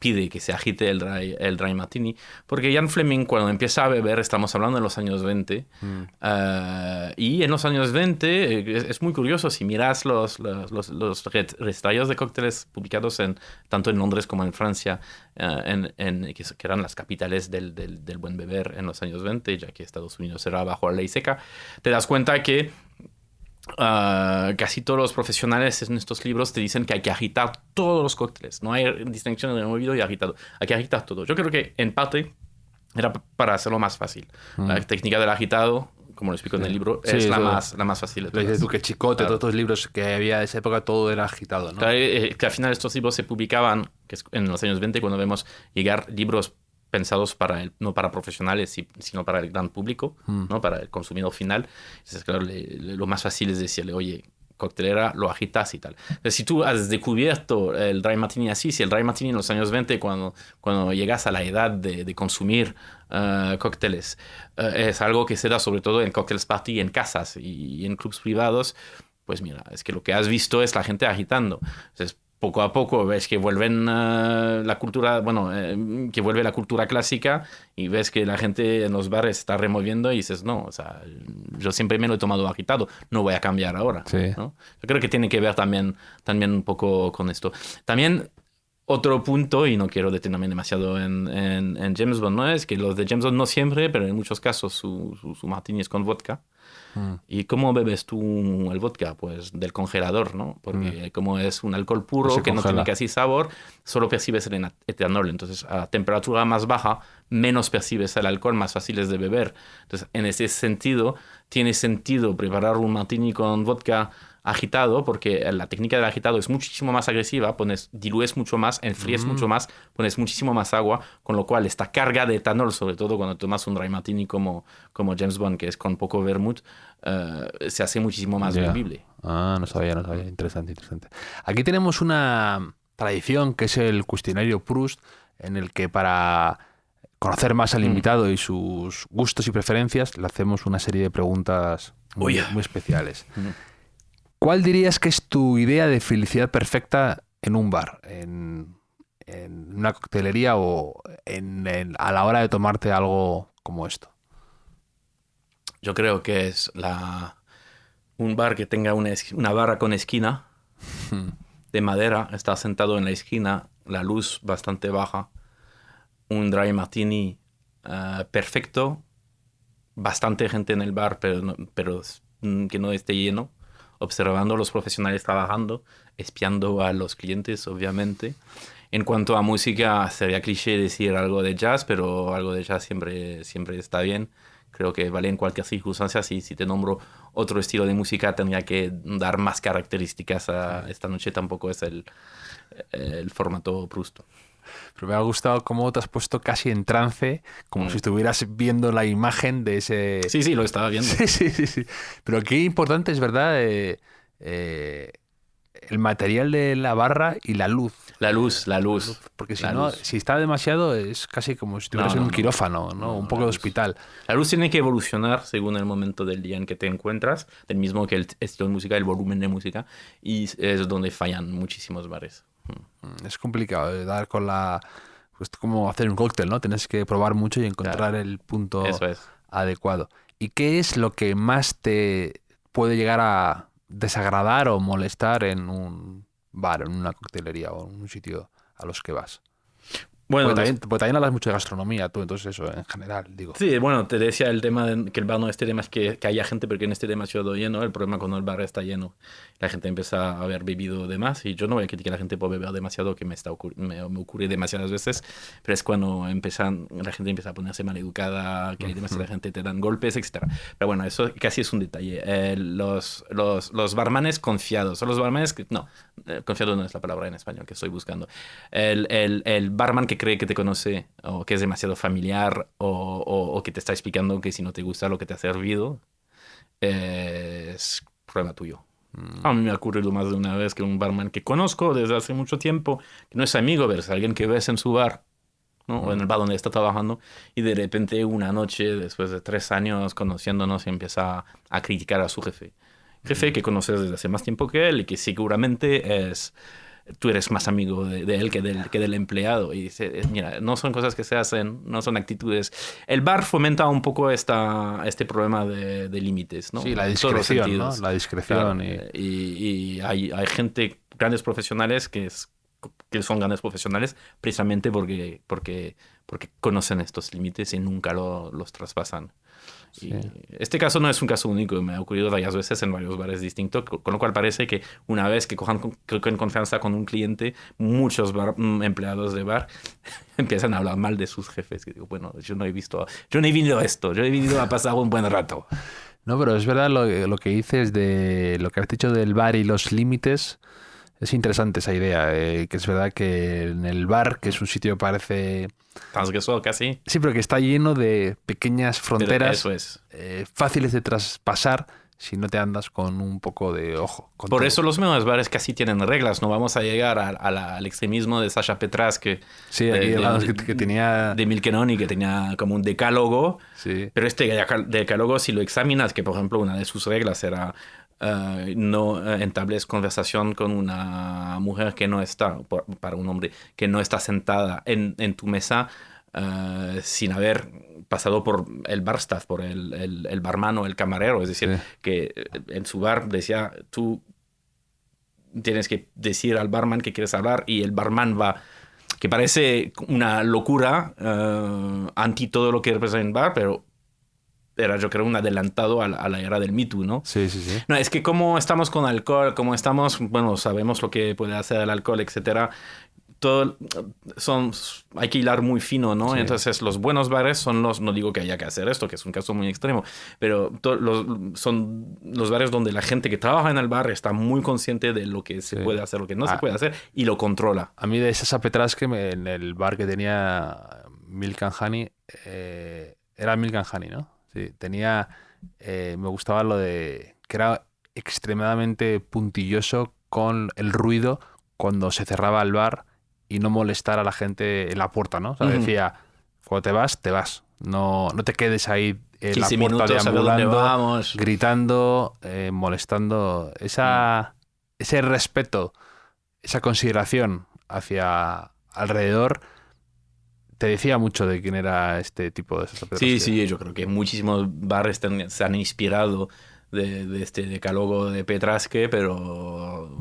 pide que se agite el dry martini, porque Ian Fleming cuando empieza a beber, estamos hablando de los años 20, y en los años 20 es muy curioso, si miras los restallos de cócteles publicados tanto en Londres como en Francia, que eran las capitales del buen beber en los años 20, ya que Estados Unidos era bajo la ley seca, te das cuenta que casi todos los profesionales en estos libros te dicen que hay que agitar todos los cócteles. No hay distinción de removido y agitado. Hay que agitar todo. Yo creo que en parte era para hacerlo más fácil. La técnica del agitado, como lo explico en el libro, es la más fácil de todas. Dices tú que Chicote, claro. Todos los libros que había en esa época, todo era agitado, ¿no? Claro, que al final estos libros se publicaban que es en los años 20, cuando vemos llegar libros pensados no para profesionales, sino para el gran público, ¿no? Para el consumidor final. Entonces, claro, lo más fácil es decirle, oye, coctelera, lo agitas y tal. Entonces, si tú has descubierto el Dry Martini así, si el Dry Martini en los años 20, cuando llegas a la edad de consumir cócteles, es algo que se da sobre todo en cocktails party, en casas y en clubs privados, pues mira, es que lo que has visto es la gente agitando. Entonces, poco a poco ves que vuelven la cultura, que vuelve la cultura clásica y ves que la gente en los bares está removiendo y dices, no, o sea, yo siempre me lo he tomado agitado, no voy a cambiar ahora. Sí. ¿No? Yo creo que tiene que ver también un poco con esto. También otro punto, y no quiero detenerme demasiado en James Bond, ¿no? Es que los de James Bond no siempre, pero en muchos casos su martini es con vodka. ¿Y cómo bebes tú el vodka? Pues del congelador, ¿no? Porque como es un alcohol puro que no tiene casi sabor, solo percibes el etanol. Entonces, a temperatura más baja, menos percibes el alcohol, más fácil es de beber. Entonces, en ese sentido, tiene sentido preparar un martini con vodka agitado, porque la técnica del agitado es muchísimo más agresiva, diluyes mucho más, enfríes mucho más, pones muchísimo más agua, con lo cual esta carga de etanol, sobre todo cuando tomas un dry martini como James Bond, que es con poco vermouth, se hace muchísimo más bebible. No sabía. Interesante. Aquí tenemos una tradición que es el cuestionario Proust, en el que para conocer más al invitado y sus gustos y preferencias, le hacemos una serie de preguntas muy especiales. ¿Cuál dirías que es tu idea de felicidad perfecta en un bar, en una coctelería o a la hora de tomarte algo como esto? Yo creo que es un bar que tenga una barra con esquina de madera, estar sentado en la esquina, la luz bastante baja, un dry martini perfecto, bastante gente en el bar, pero que no esté lleno, observando a los profesionales trabajando, espiando a los clientes, obviamente. En cuanto a música, sería cliché decir algo de jazz, pero algo de jazz siempre está bien. Creo que vale en cualquier circunstancia. Si te nombro otro estilo de música, tendría que dar más características a esta noche. Tampoco es el formato Proust. Pero me ha gustado cómo te has puesto casi en trance, como si estuvieras viendo la imagen de ese... Sí, lo estaba viendo. Sí. Pero qué importante es, ¿verdad? El material de la barra y la luz. La luz. Porque si está demasiado, es casi como si estuvieras en un quirófano, ¿no? Un poco de hospital. La luz tiene que evolucionar según el momento del día en que te encuentras, del mismo que el estilo de música, el volumen de música, y es donde fallan muchísimos bares. Es complicado dar con la Pues como hacer un cóctel, ¿no? Tienes que probar mucho y encontrar el punto Eso es. adecuado. ¿Y qué es lo que más te puede llegar a desagradar o molestar en un bar, en una coctelería o en un sitio a los que vas? Bueno, Porque también hablas mucho de gastronomía, tú, entonces eso, en general, digo. sí, bueno, te decía el tema de que el bar no esté demasiado, que haya gente porque no esté demasiado lleno. El problema cuando el bar está lleno, la gente empieza a haber bebido de más. Y yo no voy a criticar a la gente por beber demasiado, que me ocurre demasiadas veces, pero es cuando la gente empieza a ponerse maleducada, que hay demasiada gente, te dan golpes, etcétera. Pero bueno, eso casi es un detalle. Los barmanes confiados, o los barmanes que, no, confiado no es la palabra en español que estoy buscando. El barman que cree que te conoce o que es demasiado familiar o que te está explicando que si no te gusta lo que te ha servido, es problema tuyo. A mí me ha ocurrido más de una vez que un barman que conozco desde hace mucho tiempo, que no es amigo, pero es alguien que ves en su bar, ¿no? O en el bar donde está trabajando, y de repente una noche, después de 3 años conociéndonos, empieza a criticar a su jefe. Jefe que conoces desde hace más tiempo que él y que seguramente tú eres más amigo de él que del empleado. Y dice, mira, no son cosas que se hacen, no son actitudes. El bar fomenta un poco este problema de límites, ¿no? Sí, la En todos los discreción, ¿no? sentidos. La discreción. Claro, y hay gente, grandes profesionales, que son grandes profesionales precisamente porque conocen estos límites y nunca los traspasan. Sí. Y este caso no es un caso único, me ha ocurrido varias veces en varios bares distintos, con lo cual parece que una vez que cojan confianza con un cliente, muchos empleados de bar empiezan a hablar mal de sus jefes. Y digo, bueno, yo no he vivido esto, yo he vivido a pasar un buen rato. No, pero es verdad lo que dices de lo que has dicho del bar y los límites. Es interesante esa idea, que es verdad que en el bar, que es un sitio que parece... Transgresor casi. Sí, pero que está lleno de pequeñas fronteras Eso es. fáciles de traspasar si no te andas con un poco de ojo. Por todo eso los mejores bares casi tienen reglas. No vamos a llegar al extremismo de Sasha Petras, que tenía... de Milkenoni, que tenía como un decálogo. Sí. Pero este decálogo, si lo examinas, que por ejemplo una de sus reglas era... no entables conversación con una mujer que no está, para un hombre, que no está sentada en tu mesa sin haber pasado por el bar staff, por el barman o el camarero. Es decir, que en su bar decía, tú tienes que decir al barman que quieres hablar y el barman va... Que parece una locura anti todo lo que representa el bar, pero... era, yo creo, un adelantado a la era del Me Too, ¿no? Sí, sí, sí. No, es que como estamos con alcohol, como estamos, bueno, sabemos lo que puede hacer el alcohol, etcétera. Hay que hilar muy fino, ¿no? Sí. Entonces, los buenos bares son no digo que haya que hacer esto, que es un caso muy extremo, pero son los bares donde la gente que trabaja en el bar está muy consciente de lo que se puede hacer, lo que no se puede hacer, y lo controla. A mí de esas Petras que en el bar que tenía Milk and Honey, era Milk and Honey, ¿no? Sí, me gustaba lo de que era extremadamente puntilloso con el ruido cuando se cerraba el bar y no molestar a la gente en la puerta, ¿no? O sea, decía, cuando te vas. No te quedes ahí en la puerta deambulando, gritando, molestando. Ese respeto, esa consideración hacia alrededor te decía mucho de quién era este tipo de esas. Sí, yo creo que muchísimos bares se han inspirado de este decálogo de Petrasque, pero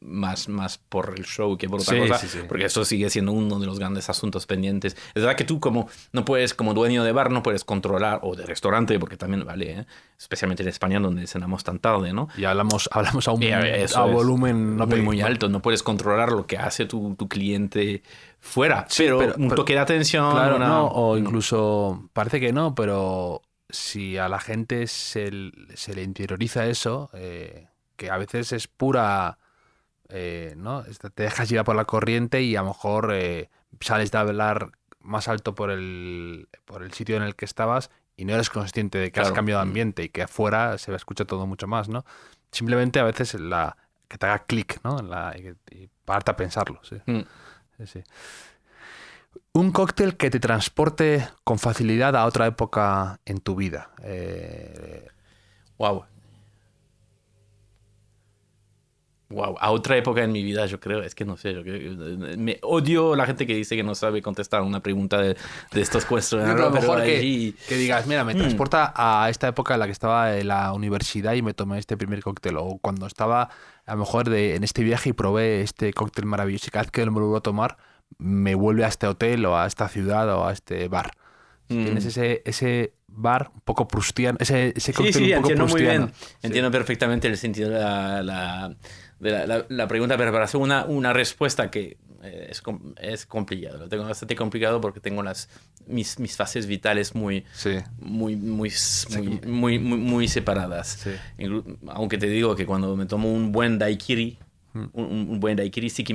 más por el show que por otra cosa, sí. Porque eso sigue siendo uno de los grandes asuntos pendientes. Es verdad que tú como dueño de bar no puedes controlar, o de restaurante, porque también vale, especialmente en España donde cenamos tan tarde, ¿no? Y hablamos a volumen muy alto, no puedes controlar lo que hace tu cliente fuera, pero un toque de atención. Claro, o incluso, parece que no, pero si a la gente se le interioriza eso, que a veces es pura, ¿no? Te dejas llevar por la corriente y a lo mejor sales de hablar más alto por el sitio en el que estabas y no eres consciente de que has cambiado de ambiente y que afuera se escucha todo mucho más, ¿no? Simplemente a veces que te haga clic, ¿no? Y pararte a pensarlo, sí. Sí. Un cóctel que te transporte con facilidad a otra época en tu vida. Wow. Wow, a otra época en mi vida, yo creo, es que no sé, me odio la gente que dice que no sabe contestar una pregunta de estos cuestionarios. Pero a lo mejor allí... que digas, mira, me transporta a esta época en la que estaba en la universidad y me tomé este primer cóctel. O cuando estaba, a lo mejor, en este viaje y probé este cóctel maravilloso y cada vez que me lo vuelvo a tomar, me vuelve a este hotel o a esta ciudad o a este bar. Si tienes ese bar un poco prustiano, ese cóctel sí, un poco entiendo prustiano. muy bien. Entiendo perfectamente el sentido de la pregunta, pero para hacer una respuesta que es complicado. Lo tengo bastante complicado porque tengo mis fases vitales muy separadas. Sí. Aunque te digo que cuando me tomo un buen daiquiri, un buen daiquiri sí que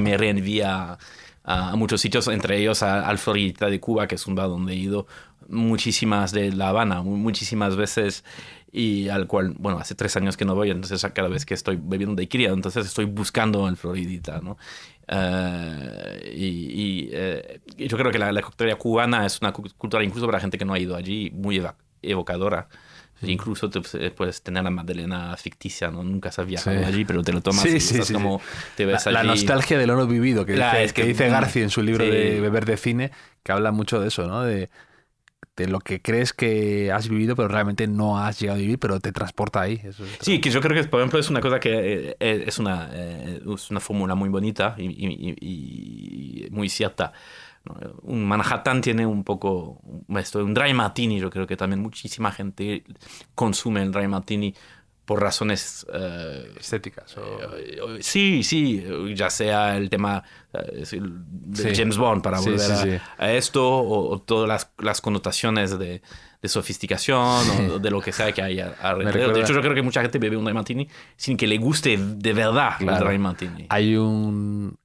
me reenvía a muchos sitios, entre ellos al Floridita de Cuba, que es un bar donde he ido muchísimas de La Habana, muchísimas veces, y al cual, bueno, hace 3 años que no voy, entonces cada vez que estoy bebiendo daiquiri, entonces estoy buscando el Floridita, ¿no? Y yo creo que la coctelería cubana es una cultura, incluso para gente que no ha ido allí, muy evocadora. Incluso puedes tener la magdalena ficticia, ¿no? Nunca has viajado allí, pero te lo tomas y estás como te ves allí. La nostalgia de lo no vivido, que dice García en su libro de Beber de Cine, que habla mucho de eso, ¿no? De lo que crees que has vivido, pero realmente no has llegado a vivir, pero te transporta ahí. Sí, que yo creo que, por ejemplo, es una cosa que es una fórmula muy bonita y muy cierta. Un Manhattan tiene un poco un dry martini. Yo creo que también muchísima gente consume el dry martini por razones estéticas. Sí, ya sea el tema de James Bond para volver a esto o todas las connotaciones de sofisticación o de lo que sea que hay alrededor. De hecho, yo creo que mucha gente bebe un dry martini sin que le guste de verdad el dry martini. Hay un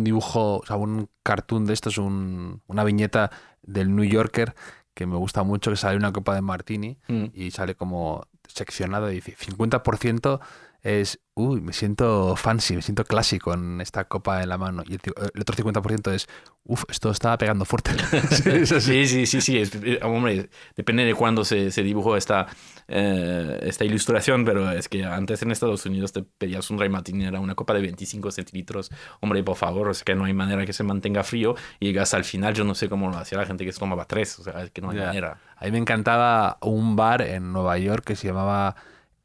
dibujo, o sea, un cartoon de estos, una viñeta del New Yorker que me gusta mucho, que sale una copa de martini y sale como seccionado y dice 50% es, me siento fancy, me siento clásico en esta copa en la mano, y el otro 50% es, esto estaba pegando fuerte. Sí. Hombre, depende de cuándo se dibujó esta ilustración, pero es que antes en Estados Unidos te pedías un dry martini, era una copa de 25 centilitros. Hombre, por favor, es que no hay manera que se mantenga frío, y llegas al final, yo no sé cómo lo hacía la gente que se tomaba 3, o sea, es que no hay manera. A mí me encantaba un bar en Nueva York que se llamaba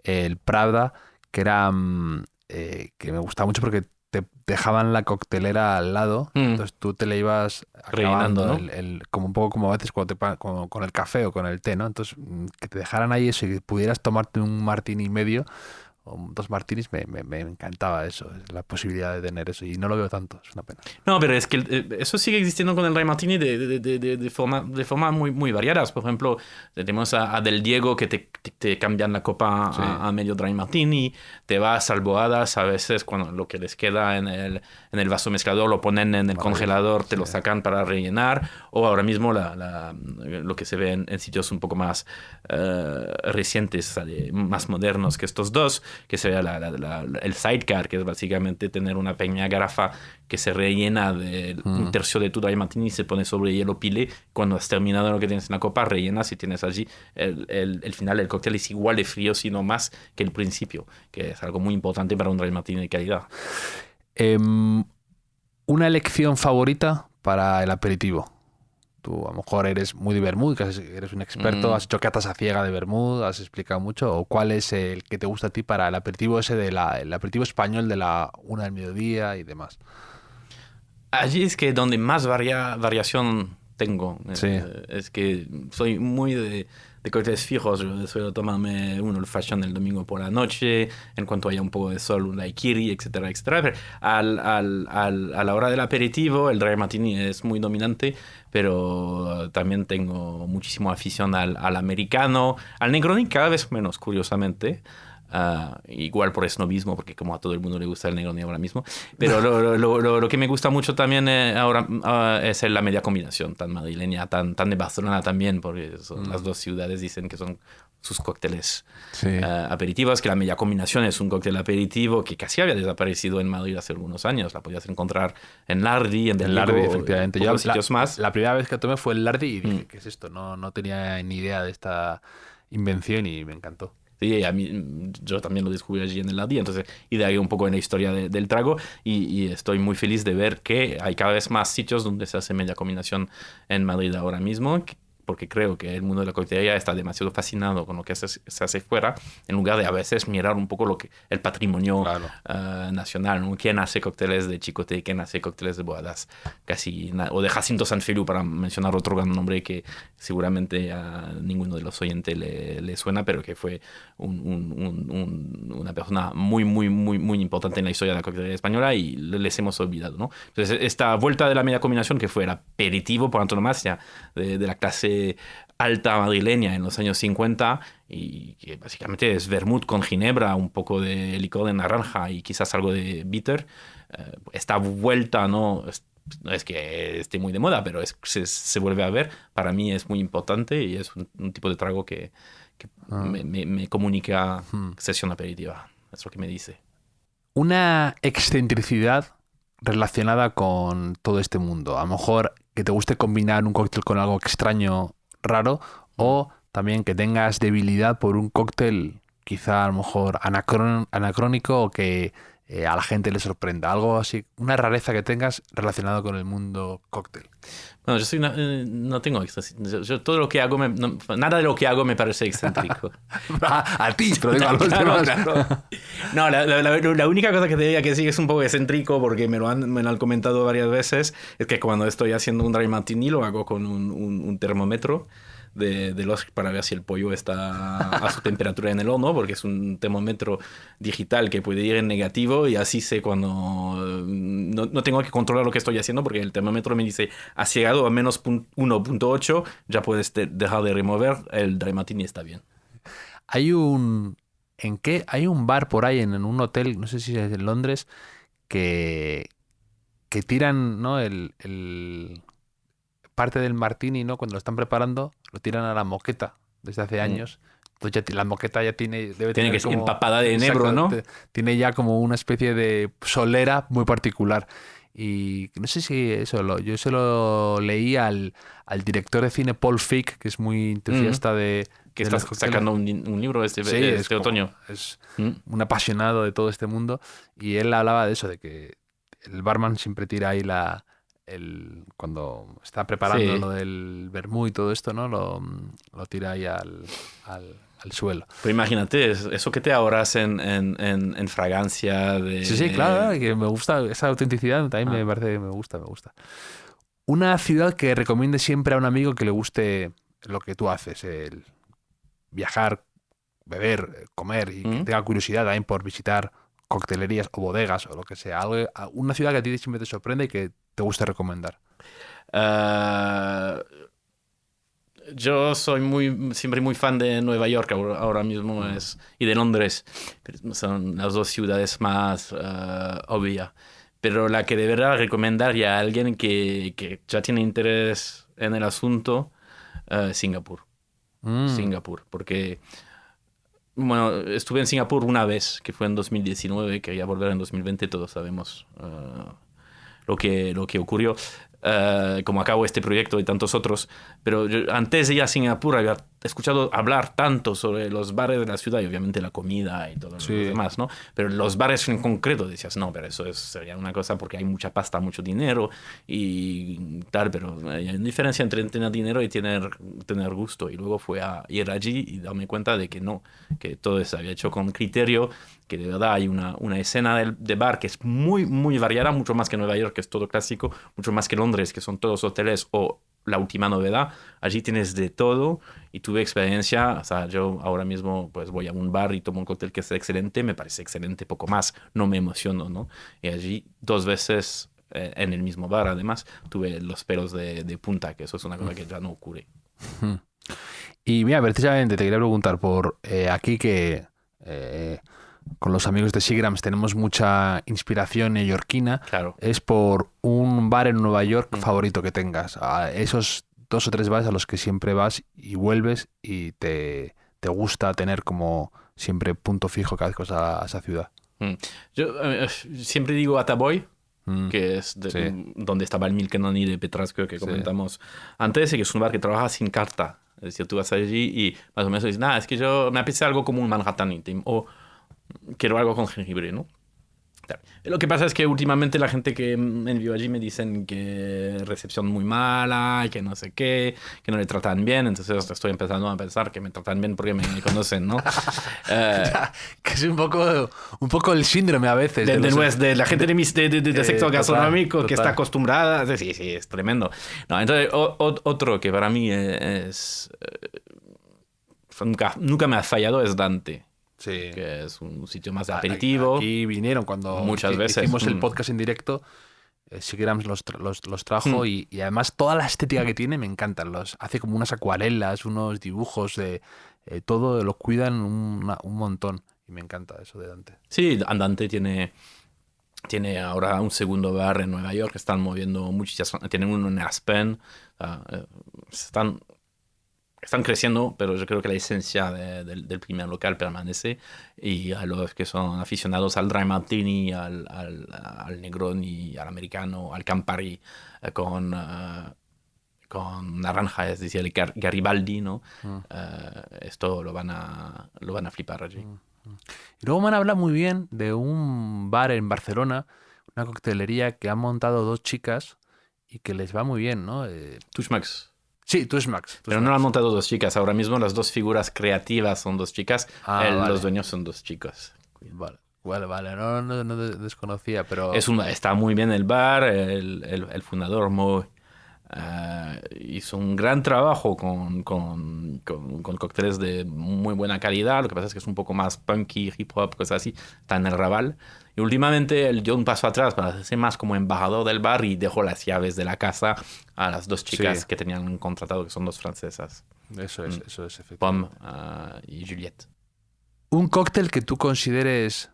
el Pravda, que era que me gustaba mucho porque te dejaban la coctelera al lado, entonces tú te la ibas rellenando, ¿no? Como un poco como a veces cuando con el café o con el té, ¿no? Entonces que te dejaran ahí eso y que pudieras tomarte un martini y medio o 2 martinis, me encantaba eso, la posibilidad de tener eso, y no lo veo tanto, es una pena. No, pero es que eso sigue existiendo con el dry martini de forma muy, muy variadas. Por ejemplo, tenemos a Del Diego que te cambian la copa a medio dry martini, te vas a Albohadas, a veces cuando lo que les queda en el vaso mezclador lo ponen en el congelador, te lo sacan para rellenar, o ahora mismo lo que se ve en sitios un poco más recientes, más modernos que estos dos, que sería el sidecar, que es básicamente tener una pequeña garrafa que se rellena de un tercio de tu dry martini y se pone sobre hielo pilé. Cuando has terminado lo que tienes en la copa, rellenas y tienes allí el final del cóctel. Es igual de frío, sino más que el principio, que es algo muy importante para un dry martini de calidad. ¿Una elección favorita para el aperitivo? Tú a lo mejor eres muy de vermut, eres un experto, has hecho catas a ciega de vermut, has explicado mucho. ¿O cuál es el que te gusta a ti para el aperitivo ese el aperitivo español de la 1 del mediodía y demás? Allí es que donde más variación tengo. Sí. Es que soy muy de cócteles fijos. Yo suelo tomarme un old fashion el domingo por la noche, en cuanto haya un poco de sol, un daiquiri, etcétera, etcétera. Pero a la hora del aperitivo, el dry martini es muy dominante, pero también tengo muchísima afición al americano, al Negroni cada vez menos, curiosamente. Igual por snobismo, porque como a todo el mundo le gusta el Negroni ahora mismo, pero lo que me gusta mucho también ahora es la media combinación, tan madrileña, tan de Barcelona también, porque son las dos ciudades dicen que son sus cócteles aperitivos, que la media combinación es un cóctel aperitivo que casi había desaparecido en Madrid hace algunos años. La podías encontrar en Lardi, en Del Lardi, Diego, efectivamente. Yo sitios más. La primera vez que tomé fue el Lardi y dije, ¿qué es esto? No tenía ni idea de esta invención y me encantó. Sí, yo también lo descubrí allí en el Ardí, entonces indagué un poco en la historia del trago y estoy muy feliz de ver que hay cada vez más sitios donde se hace media combinación en Madrid ahora mismo, porque creo que el mundo de la coctelería está demasiado fascinado con lo que se hace fuera, en lugar de a veces mirar un poco el patrimonio Claro. nacional, ¿no? ¿Quién hace cócteles de chicote? ¿Quién hace cócteles de bodas? O de Jacinto Sanfilippo, para mencionar otro gran nombre que seguramente a ninguno de los oyentes le suena, pero que fue una persona muy, muy, muy, muy importante en la historia de la coctelería española y les hemos olvidado, ¿no? Entonces, esta vuelta de la media combinación, que fue el aperitivo por antonomasia de la clase alta madrileña en los años 50 y que básicamente es vermut con ginebra, un poco de licor de naranja y quizás algo de bitter. Esta vuelta no es que esté muy de moda, pero se vuelve a ver. Para mí es muy importante y es un tipo de trago que me comunica sesión aperitiva. Es lo que me dice. Una excentricidad relacionada con todo este mundo. A lo mejor que te guste combinar un cóctel con algo extraño, raro, o también que tengas debilidad por un cóctel quizá a lo mejor anacrónico o que a la gente le sorprenda. Algo así, una rareza que tengas relacionado con el mundo cóctel. Bueno, no tengo yo todo lo que hago, nada de lo que hago me parece excéntrico. a ti, pero digo a los Claro, demás. claro. No, la única cosa que te diría que sí es un poco excéntrico, porque me lo han comentado varias veces, es que cuando estoy haciendo un dry martini lo hago con un termómetro de los para ver si el pollo está a su temperatura en el horno, porque es un termómetro digital que puede ir en negativo y así sé cuando no tengo que controlar lo que estoy haciendo, porque el termómetro me dice has llegado a menos 1.8, ya puedes dejar de remover, el dry martini está bien. Hay un bar por ahí en un hotel, no sé si es en Londres, que tiran, ¿no? el parte del martini, ¿no? Cuando lo están preparando, lo tiran a la moqueta desde hace años. Entonces la moqueta ya tiene que tener ser empapada de enebro, ¿no? Tiene ya como una especie de solera muy particular. Y no sé si eso, yo se lo leí al director de cine Paul Feig, que es muy entusiasta de que está sacando un libro este otoño. Es un apasionado de todo este mundo. Y él hablaba de eso, de que el barman siempre tira ahí cuando está preparando lo del vermú y todo esto, ¿no? Lo tira ahí al suelo. Pero imagínate, eso que te ahorras en fragancia de... Sí, claro, que me gusta esa autenticidad, también me gusta. Una ciudad que recomiende siempre a un amigo que le guste lo que tú haces, el viajar, beber, comer y que tenga curiosidad también por visitar coctelerías o bodegas o lo que sea. Una ciudad que a ti siempre te sorprende y que te gusta recomendar. Yo soy siempre muy fan de Nueva York ahora mismo y de Londres. Son las dos ciudades más obvias. Pero la que de verdad recomendaría a alguien que ya tiene interés en el asunto, Singapur. Singapur, porque bueno, estuve en Singapur una vez, que fue en 2019, quería volver en 2020, todos sabemos lo que ocurrió. Como acabo este proyecto y tantos otros, pero yo, antes de ir a Singapur había escuchado hablar tanto sobre los bares de la ciudad y obviamente la comida y todo lo demás, ¿no? Pero los bares en concreto decías, no, pero eso sería una cosa porque hay mucha pasta, mucho dinero y tal, pero hay una diferencia entre tener dinero y tener gusto. Y luego fue a ir allí y darme cuenta de que no, que todo se había hecho con criterio, que de verdad hay una escena de bar que es muy, muy variada, mucho más que Nueva York, que es todo clásico, mucho más que Londres, que son todos hoteles o la última novedad. Allí tienes de todo y tuve experiencia. O sea, yo ahora mismo pues voy a un bar y tomo un cóctel que es excelente, me parece excelente, poco más, no me emociono, ¿no? Y allí 2 veces en el mismo bar, además, tuve los pelos de punta, que eso es una cosa que ya no ocurre. Y mira, precisamente te quería preguntar por aquí que con los amigos de Seagrams tenemos mucha inspiración neoyorquina. Claro. Es por un bar en Nueva York favorito que tengas. A esos 2 o 3 bares a los que siempre vas y vuelves y te gusta tener como siempre punto fijo cada vez que vas a esa ciudad. Yo siempre digo Ataboy, que es donde estaba el Milkenoni de Petrasco que comentamos antes, y que es un bar que trabaja sin carta. Es decir, tú vas allí y más o menos dices, nada, es que yo me apetece algo como un Manhattan o quiero algo con jengibre, ¿no? Lo que pasa es que últimamente la gente que envió allí me dicen que recepción muy mala, que no sé qué, que no le tratan bien, entonces estoy empezando a pensar que me tratan bien porque me conocen, ¿no? Que es un poco el síndrome a veces. De la gente del sector gastronómico total. Que está acostumbrada. Sí, es tremendo. No, entonces, otro que para mí es... nunca me ha fallado es Dante. Sí. Que es un sitio más de aperitivo. Aquí vinieron cuando muchas veces hicimos el podcast en directo. Sigrams los trajo y además toda la estética que tiene me encantan. Hace como unas acuarelas, unos dibujos, todo lo cuidan un montón y me encanta eso de Dante. Sí, Dante tiene ahora un segundo bar en Nueva York. Están moviendo muchísimas. Tienen uno en Aspen. Están creciendo, pero yo creo que la esencia del primer local permanece. Y a los que son aficionados al Dry Martini, al Negroni, al americano, al Campari, con naranja, es decir, el Garibaldi, ¿no? Esto lo van a flipar allí. Y luego me han hablado muy bien de un bar en Barcelona, una coctelería que han montado 2 chicas y que les va muy bien, ¿no? Tushmax. Sí, Tushmax. Pero no lo han montado 2 chicas. Ahora mismo las 2 figuras creativas son 2 chicas. Vale. Los dueños son 2 chicos. Vale. No desconocía, pero... Está muy bien el bar. El fundador hizo un gran trabajo con cócteles de muy buena calidad. Lo que pasa es que es un poco más punky, hip hop, cosas así. Está en el Raval. Y últimamente él dio un paso atrás para hacerse más como embajador del bar y dejó las llaves de la casa a las 2 chicas que tenían contratado, que son 2 francesas. Eso es efectivamente. Pomme y Juliette. ¿Un cóctel que tú consideres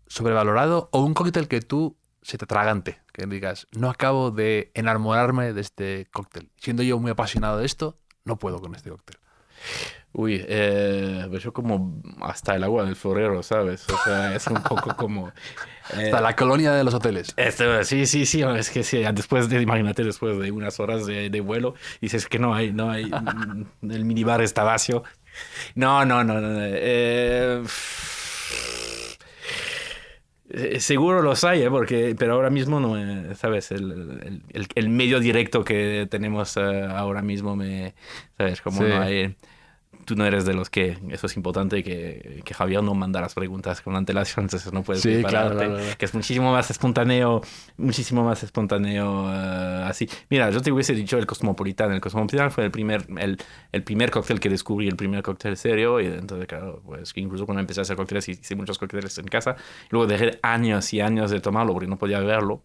sobrevalorado o un cóctel que tú se te atragante? Que digas, no acabo de enamorarme de este cóctel. Siendo yo muy apasionado de esto, no puedo con este cóctel. Uy, pues yo como hasta el agua del florero, ¿sabes? O sea, es un poco como... hasta la colonia de los hoteles. Sí, es que sí, imagínate después de unas horas de vuelo, dices que no hay, el minibar está vacío. No. Seguro los hay, pero ahora mismo no, ¿sabes? El medio directo que tenemos ahora mismo, ¿sabes? Como no hay... Tú no eres de los que... Eso es importante, que Javier no manda las preguntas con antelación, entonces no puedes prepararte. Claro. Que es muchísimo más espontáneo así. Mira, yo te hubiese dicho el Cosmopolitan. El Cosmopolitan fue el primer cóctel que descubrí, el primer cóctel serio. Y entonces, claro, pues incluso cuando empecé a hacer cócteles, hice muchos cócteles en casa. Y luego dejé años y años de tomarlo porque no podía verlo.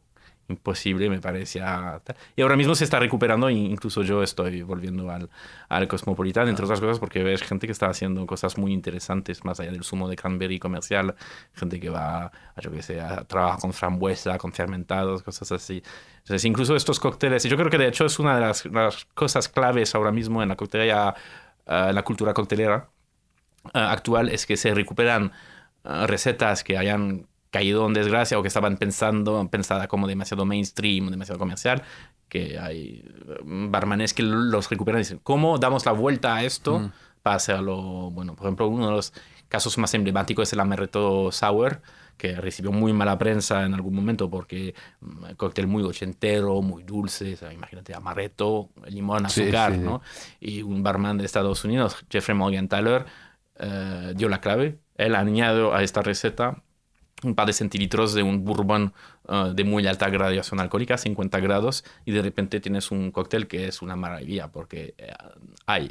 Imposible, me parecía. Y ahora mismo se está recuperando, incluso yo estoy volviendo al Cosmopolitan, entre otras cosas, porque ves gente que está haciendo cosas muy interesantes, más allá del zumo de cranberry comercial, gente que va, yo qué sé, trabaja con frambuesa, con fermentados, cosas así. Entonces, incluso estos cócteles, y yo creo que de hecho es una de las cosas claves ahora mismo en la coctelería, en la cultura coctelera actual, es que se recuperan recetas que hayan caído en desgracia o que estaban pensada como demasiado mainstream, demasiado comercial, que hay barmanes que los recuperan y dicen, ¿cómo damos la vuelta a esto para hacerlo? Bueno, por ejemplo, uno de los casos más emblemáticos es el Amaretto Sour, que recibió muy mala prensa en algún momento porque cóctel muy ochentero, muy dulce, o sea, imagínate, amaretto, limón, azúcar, sí. ¿No? Y un barman de Estados Unidos, Jeffrey Morgenthaler, dio la clave. Él añadió a esta receta un par de centilitros de un bourbon de muy alta gradación alcohólica, 50 grados, y de repente tienes un cóctel que es una maravilla porque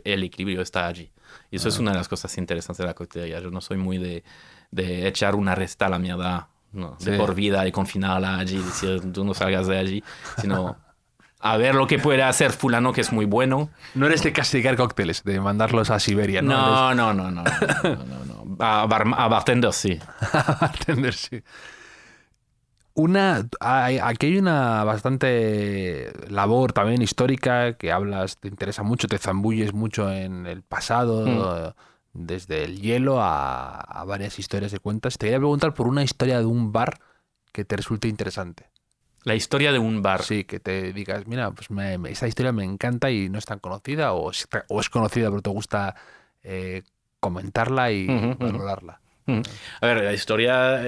el equilibrio está allí. Y eso es una de las cosas interesantes de la coctelería. Yo no soy muy de echar una receta a la mierda, no, de por vida y confinarla allí, decir tú no salgas de allí, sino a ver lo que puede hacer fulano que es muy bueno. No eres de castigar cócteles, de mandarlos a Siberia, ¿no? No. A bartenders sí. A bartenders sí. Aquí hay una bastante labor también histórica que hablas, te interesa mucho, te zambulles mucho en el pasado, desde el hielo a varias historias de cuentas. Te quería preguntar por una historia de un bar que te resulte interesante. La historia de un bar. Sí, que te digas, mira, pues esa historia me encanta y no es tan conocida, o es conocida pero te gusta comentarla y Ujú, ujú. valorarla. A ver, la historia,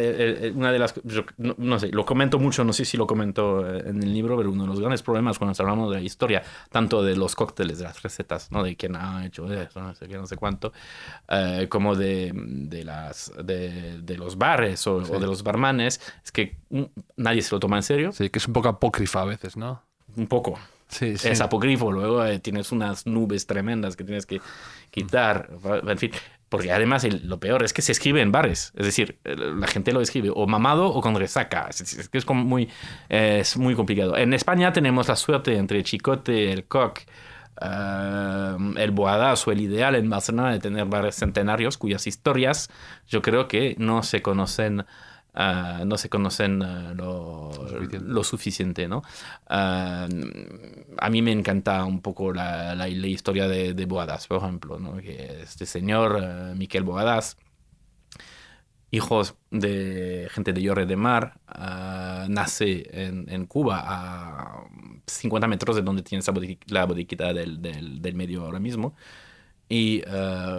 una de las... no sé, lo comento mucho, no sé si lo comento en el libro, pero uno de los grandes problemas cuando hablamos de la historia, tanto de los cócteles, de las recetas, ¿no? De quién ha hecho eso, no sé qué, no sé cuánto, como de los bares o de los barmanes, es que nadie se lo toma en serio. Sí, que es un poco apócrifa a veces, ¿no? Un poco. Sí, sí. Es apócrifo, luego tienes unas nubes tremendas que tienes que quitar, en fin, porque además lo peor es que se escribe en bares, es decir, la gente lo escribe o mamado o con resaca, es que es muy complicado. En España tenemos la suerte entre Chicote, el Coq, el Boadas o el Ideal en Barcelona de tener bares centenarios cuyas historias yo creo que no se conocen lo suficiente, ¿no? A mí me encanta un poco la historia de Boadas, por ejemplo, ¿no? Que este señor, Miquel Boadas, hijos de gente de Lloret de Mar, nace en Cuba, a 50 metros de donde tiene la bodeguita del medio ahora mismo. Y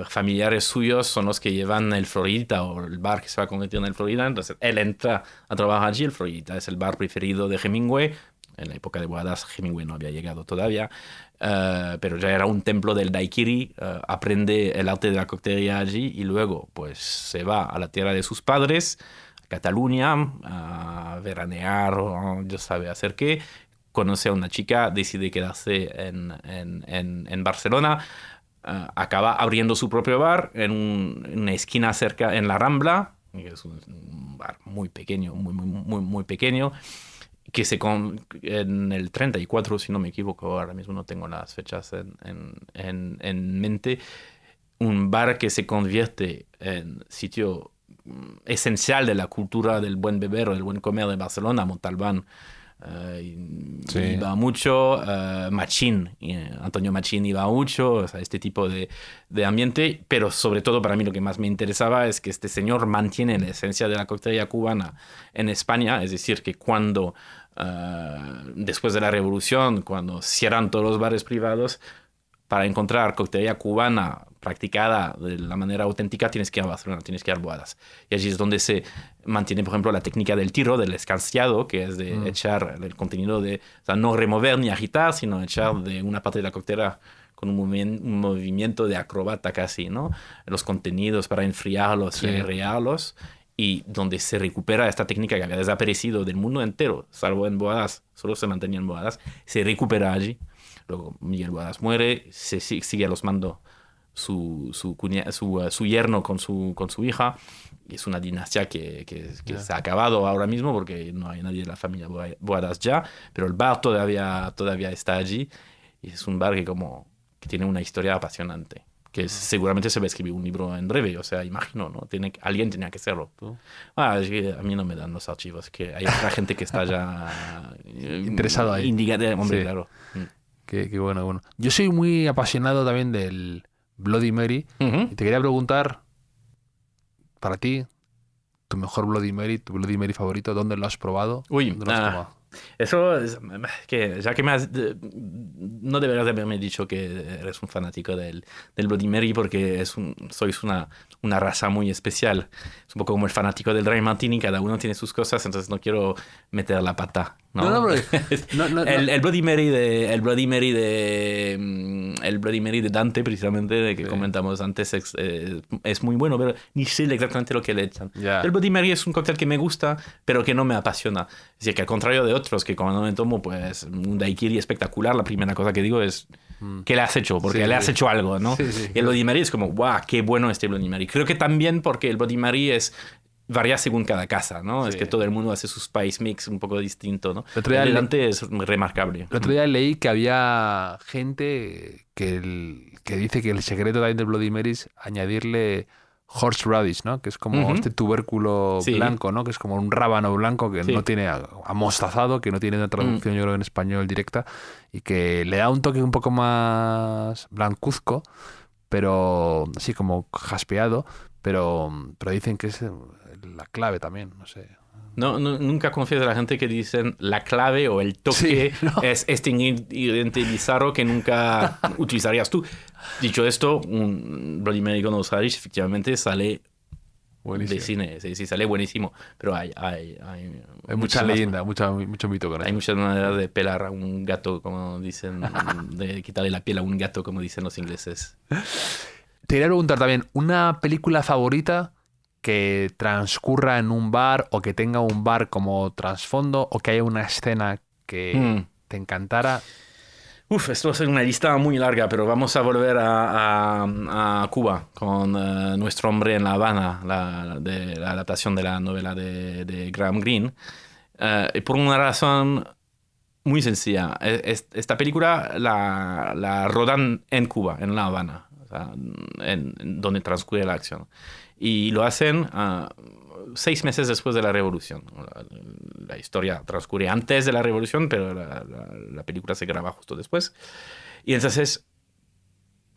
familiares suyos son los que llevan el Floridita o el bar que se va convirtiendo en el Floridita. Entonces él entra a trabajar allí. El Floridita es el bar preferido de Hemingway. En la época de Boadas, Hemingway no había llegado todavía, pero ya era un templo del daiquiri. Aprende el arte de la coctelería allí y luego pues se va a la tierra de sus padres, a Cataluña, a veranear o Dios sabe hacer qué. Conoce a una chica, decide quedarse en Barcelona. Acaba abriendo su propio bar en una esquina cerca en la Rambla, que es un bar muy pequeño, muy pequeño, que en el 34, si no me equivoco, ahora mismo no tengo las fechas en mente, un bar que se convierte en sitio esencial de la cultura del buen beber o del buen comer de Barcelona. Montalbán Sí. iba mucho, Machín, Antonio Machín iba mucho, o sea, este tipo de ambiente, pero sobre todo para mí lo que más me interesaba es que este señor mantiene la esencia de la coctelería cubana en España, es decir, que cuando después de la Revolución, cuando cierran todos los bares privados, para encontrar coctelería cubana practicada de la manera auténtica tienes que ir a Barcelona, tienes que ir a Boadas. Y allí es donde se mantiene, por ejemplo, la técnica del tiro, del escanciado, que es de echar el contenido o sea, no remover ni agitar, sino echar de una parte de la coctelera con un movimiento de acrobata casi, ¿no? Los contenidos para enfriarlos y airrearlos, y donde se recupera esta técnica que había desaparecido del mundo entero, salvo en Boadas, solo se mantenía en Boadas, se recupera allí. Luego Miguel Boadas muere, sigue a los mandos su yerno con su hija, y es una dinastía que se ha acabado ahora mismo porque no hay nadie de la familia Boadas ya, pero el bar todavía está allí, y es un bar que tiene una historia apasionante, que seguramente se va a escribir un libro en breve, o sea, imagino, ¿no? Alguien tenía que hacerlo. Es que a mí no me dan los archivos, que hay otra gente que está ya interesado ahí. Hombre, Sí. claro. Qué bueno. Yo soy muy apasionado también del Bloody Mary. Uh-huh. Y te quería preguntar, para ti, tu mejor Bloody Mary, tu Bloody Mary favorito, ¿dónde lo has probado? Uy, ¿Dónde lo has tomado? eso es que ya que no deberías haberme dicho que eres un fanático del Bloody Mary, porque sois una raza muy especial. Es un poco como el fanático del Dry Martini, cada uno tiene sus cosas, entonces no quiero meter la pata, ¿no? El Bloody Mary el Bloody Mary de Dante, precisamente, de que comentamos antes, es muy bueno, pero ni sé exactamente lo que le echan. Yeah. El Bloody Mary es un cóctel que me gusta, pero que no me apasiona. Es decir, que al contrario de otros, que cuando me tomo pues un daiquiri espectacular, la primera cosa que digo es ¿qué le has hecho? Porque le has hecho algo, ¿no? Sí. Y el Bloody Mary es como, ¡guau! ¡Qué bueno este Bloody Mary! Creo que también porque el Bloody Mary varía según cada casa, ¿no? Sí. Es que todo el mundo hace su spice mix un poco distinto, ¿no? El de Dante es remarcable. El otro día leí que había gente que dice que el secreto también del Bloody Mary es añadirle horseradish, ¿no? Que es como este tubérculo blanco, ¿no? Que es como un rábano blanco que no tiene amostazado, que no tiene una traducción yo creo en español directa, y que le da un toque un poco más blancuzco, pero así como jaspeado, pero dicen que es la clave también, no sé. Nunca confíes a la gente que dicen la clave o el toque es este ingrediente bizarro que nunca utilizarías tú. Dicho esto, un Bloody Mary con Irish efectivamente sale Buenísimo. de cine. Sí, sale buenísimo. Pero hay mucha leyenda, mucho mito con hay eso. muchas maneras de pelar a un gato, como dicen, de quitarle la piel a un gato, como dicen los ingleses. Te quería preguntar también, ¿una película favorita que transcurra en un bar o que tenga un bar como trasfondo o que haya una escena que te encantara? Esto va a ser una lista muy larga, pero vamos a volver a Cuba con Nuestro hombre en La Habana, la adaptación de la novela de Graham Greene. Y por una razón muy sencilla. Esta película la rodan en Cuba, en La Habana, o sea, en donde transcurre la acción. Y lo hacen 6 meses después de la Revolución. La historia transcurre antes de la Revolución, pero la película se graba justo después. Y entonces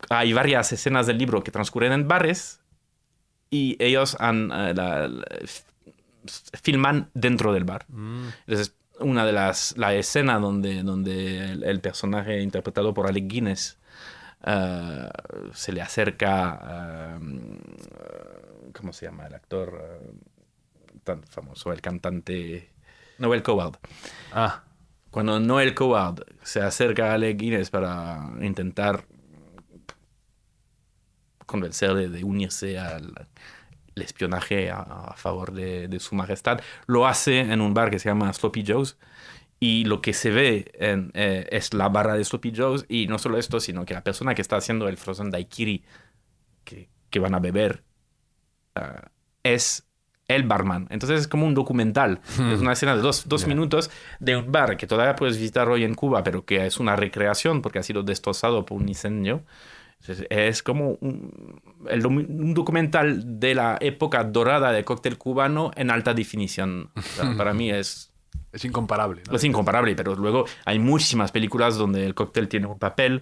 hay varias escenas del libro que transcurren en bares y ellos filman dentro del bar. Entonces, una de la escena donde el personaje interpretado por Alec Guinness se le acerca, ¿cómo se llama el actor tan famoso, el cantante Noel Coward? Cuando Noel Coward se acerca a Alec Guinness para intentar convencerle de unirse al espionaje a favor de su majestad, lo hace en un bar que se llama Sloppy Joe's. Y lo que se ve es la barra de Sloppy Joe's. Y no solo esto, sino que la persona que está haciendo el frozen daiquiri que van a beber es el barman. Entonces es como un documental. Es una escena de dos minutos de un bar que todavía puedes visitar hoy en Cuba, pero que es una recreación porque ha sido destrozado por un incendio. Entonces, es como un documental de la época dorada del cóctel cubano en alta definición. O sea, para mí es incomparable, ¿no? Es incomparable, pero luego hay muchísimas películas donde el cóctel tiene un papel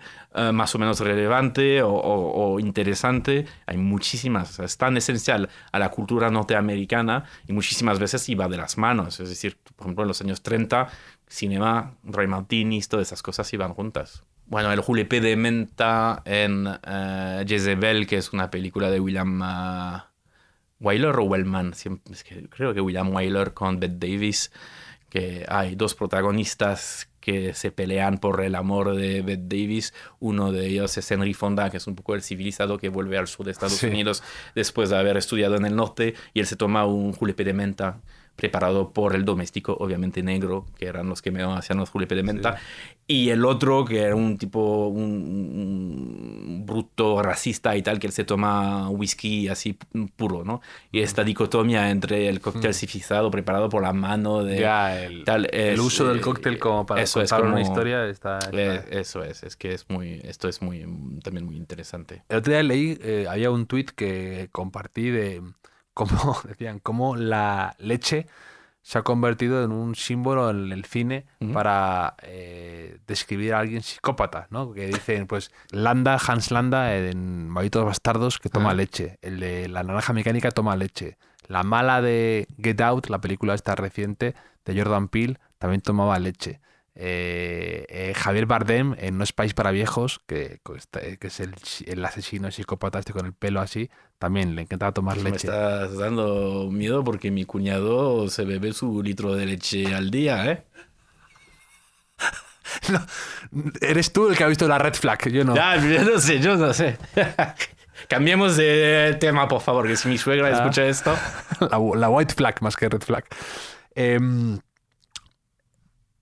más o menos relevante o interesante. Hay muchísimas. O sea, es tan esencial a la cultura norteamericana y muchísimas veces iba de las manos. Es decir, por ejemplo, en los años 30, cinema, Ray Martinis, todas esas cosas iban juntas. Bueno, el julepe de menta en Jezebel, que es una película de William Wyler o Wellman. Creo que William Wyler con Bette Davis, que hay 2 protagonistas que se pelean por el amor de Bette Davis. Uno de ellos es Henry Fonda, que es un poco el civilizado que vuelve al sur de Estados Unidos después de haber estudiado en el norte, y él se toma un julepe de menta preparado por el doméstico, obviamente negro, que eran los que me hacían los julepe de menta, y el otro, que era un tipo, un bruto racista y tal, que él se toma whisky así puro, ¿no? Y esta dicotomía entre el cóctel civilizado preparado por la mano de... el uso del cóctel como para contar una historia está... Eso es que esto es también muy interesante. El otro día leí, había un tuit que compartí de cómo la leche se ha convertido en un símbolo en el cine para describir a alguien psicópata, ¿no? Que dicen, pues, Hans Landa en Malditos Bastardos, que toma leche. El de La Naranja Mecánica toma leche. La mala de Get Out, la película esta reciente de Jordan Peele, también tomaba leche. Javier Bardem en No es país para viejos, que es el asesino psicópata este con el pelo así, también le encantaba tomar leche. Me estás dando miedo porque mi cuñado se bebe su litro de leche al día, ¿eh? No, eres tú el que ha visto la red flag, yo no. Yo no sé. Cambiemos de tema, por favor, que si mi suegra escucha esto... La white flag más que red flag.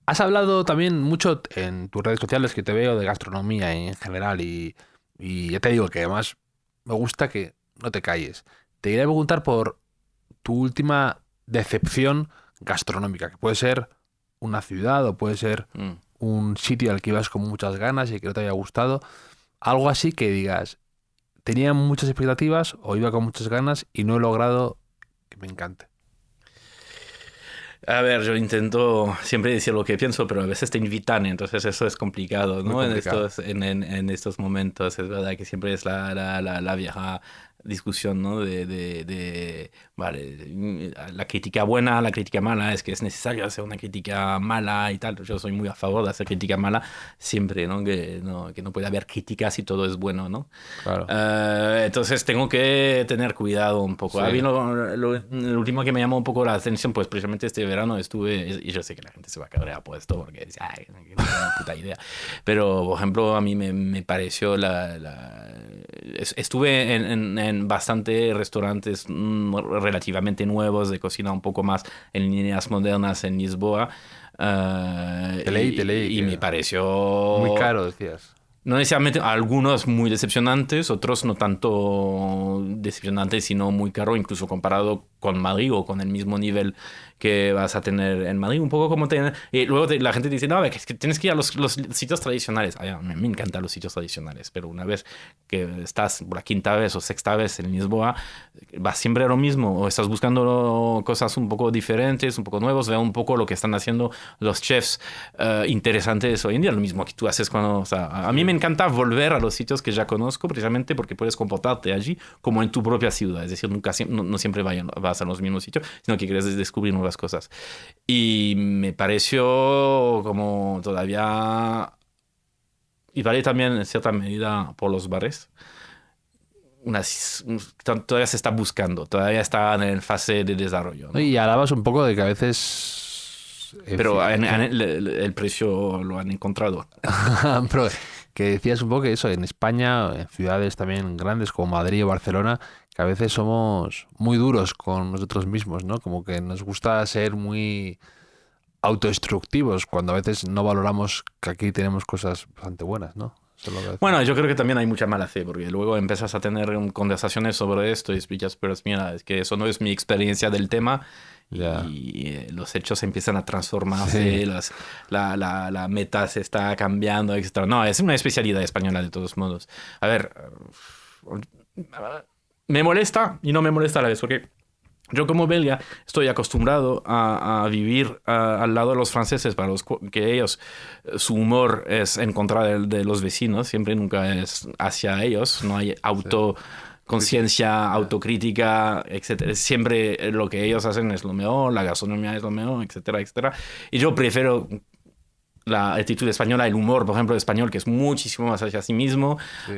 Has hablado también mucho en tus redes sociales, que te veo, de gastronomía en general, y ya te digo que además me gusta que no te calles. Te quería preguntar por tu última decepción gastronómica, que puede ser una ciudad o puede ser un sitio al que ibas con muchas ganas y que no te haya gustado. Algo así que digas, tenía muchas expectativas o iba con muchas ganas y no he logrado que me encante. A ver, yo intento siempre decir lo que pienso, pero a veces te invitan, entonces eso es complicado, ¿no? Complicado. En estos momentos es verdad que siempre es la vieja discusión, ¿no? Vale, la crítica buena, la crítica mala, es que es necesario hacer una crítica mala y tal. Yo soy muy a favor de hacer crítica mala siempre, ¿no? Que no puede haber críticas si todo es bueno, ¿no? Claro. Entonces tengo que tener cuidado un poco. Sí. A mí lo último que me llamó un poco la atención, pues precisamente este verano estuve, y yo sé que la gente se va a cabrear por esto porque dice, ay, no tengo una puta idea. Pero, por ejemplo, a mí me pareció estuve en bastante restaurantes relativamente nuevos de cocina un poco más en líneas modernas en Lisboa. Te leí. Y me pareció... Muy caro, decías. No necesariamente, algunos muy decepcionantes, otros no tanto decepcionantes, sino muy caro, incluso comparado con Madrid o con el mismo nivel que vas a tener en Madrid. Un poco como tener... Y luego la gente dice, no, es que tienes que ir a los sitios tradicionales. Ay, me encantan los sitios tradicionales, pero una vez que estás por la quinta vez o sexta vez en Lisboa, vas siempre a lo mismo, o estás buscando cosas un poco diferentes, un poco nuevos, veo un poco lo que están haciendo los chefs interesantes hoy en día, lo mismo que tú haces cuando... O sea, a mí me encanta volver a los sitios que ya conozco, precisamente porque puedes comportarte allí como en tu propia ciudad, es decir, no siempre vas a los mismos sitios, sino que quieres descubrir nuevas cosas. Y me pareció como todavía... Y vale también en cierta medida por los bares. Todavía se está buscando, todavía está en fase de desarrollo, ¿no? Y hablabas un poco de que a veces... Pero el precio lo han encontrado. Pero que decías un poco que eso, en España, en ciudades también grandes como Madrid o Barcelona, que a veces somos muy duros con nosotros mismos, ¿no? Como que nos gusta ser muy autodestructivos cuando a veces no valoramos que aquí tenemos cosas bastante buenas, ¿no? Bueno, yo creo que también hay mucha mala fe, porque luego empiezas a tener conversaciones sobre esto y explicas, pero mira, es que eso no es mi experiencia del tema. Ya. Y los hechos empiezan a transformarse, Sí. la meta se está cambiando, etc. No, es una especialidad española de todos modos. A ver, me molesta y no me molesta a la vez, porque yo como belga estoy acostumbrado a vivir al lado de los franceses, para los que ellos, su humor es en contra de los vecinos, siempre nunca es hacia ellos, no hay conciencia, autocrítica, etcétera. Siempre lo que ellos hacen es lo mejor, la gastronomía es lo mejor, etcétera, etcétera. Y yo prefiero la actitud española, el humor, por ejemplo, español, que es muchísimo más hacia sí mismo, Sí.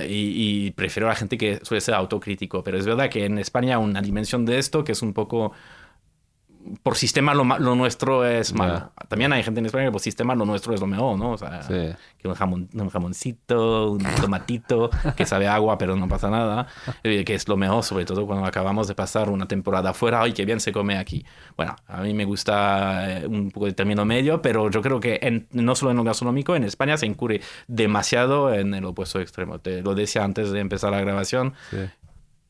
y prefiero a la gente que suele ser autocrítico. Pero es verdad que en España hay una dimensión de esto que es un poco... Por sistema lo nuestro es malo. También hay gente en España que por sistema lo nuestro es lo mejor, ¿no? O sea, Sí. que un jamoncito, un tomatito, que sabe a agua pero no pasa nada, que es lo mejor, sobre todo cuando acabamos de pasar una temporada afuera. ¡Ay, qué bien se come aquí! Bueno, a mí me gusta un poco de término medio, pero yo creo que no solo en lo gastronómico, en España se incurre demasiado en el opuesto extremo. Te lo decía antes de empezar la grabación. Sí.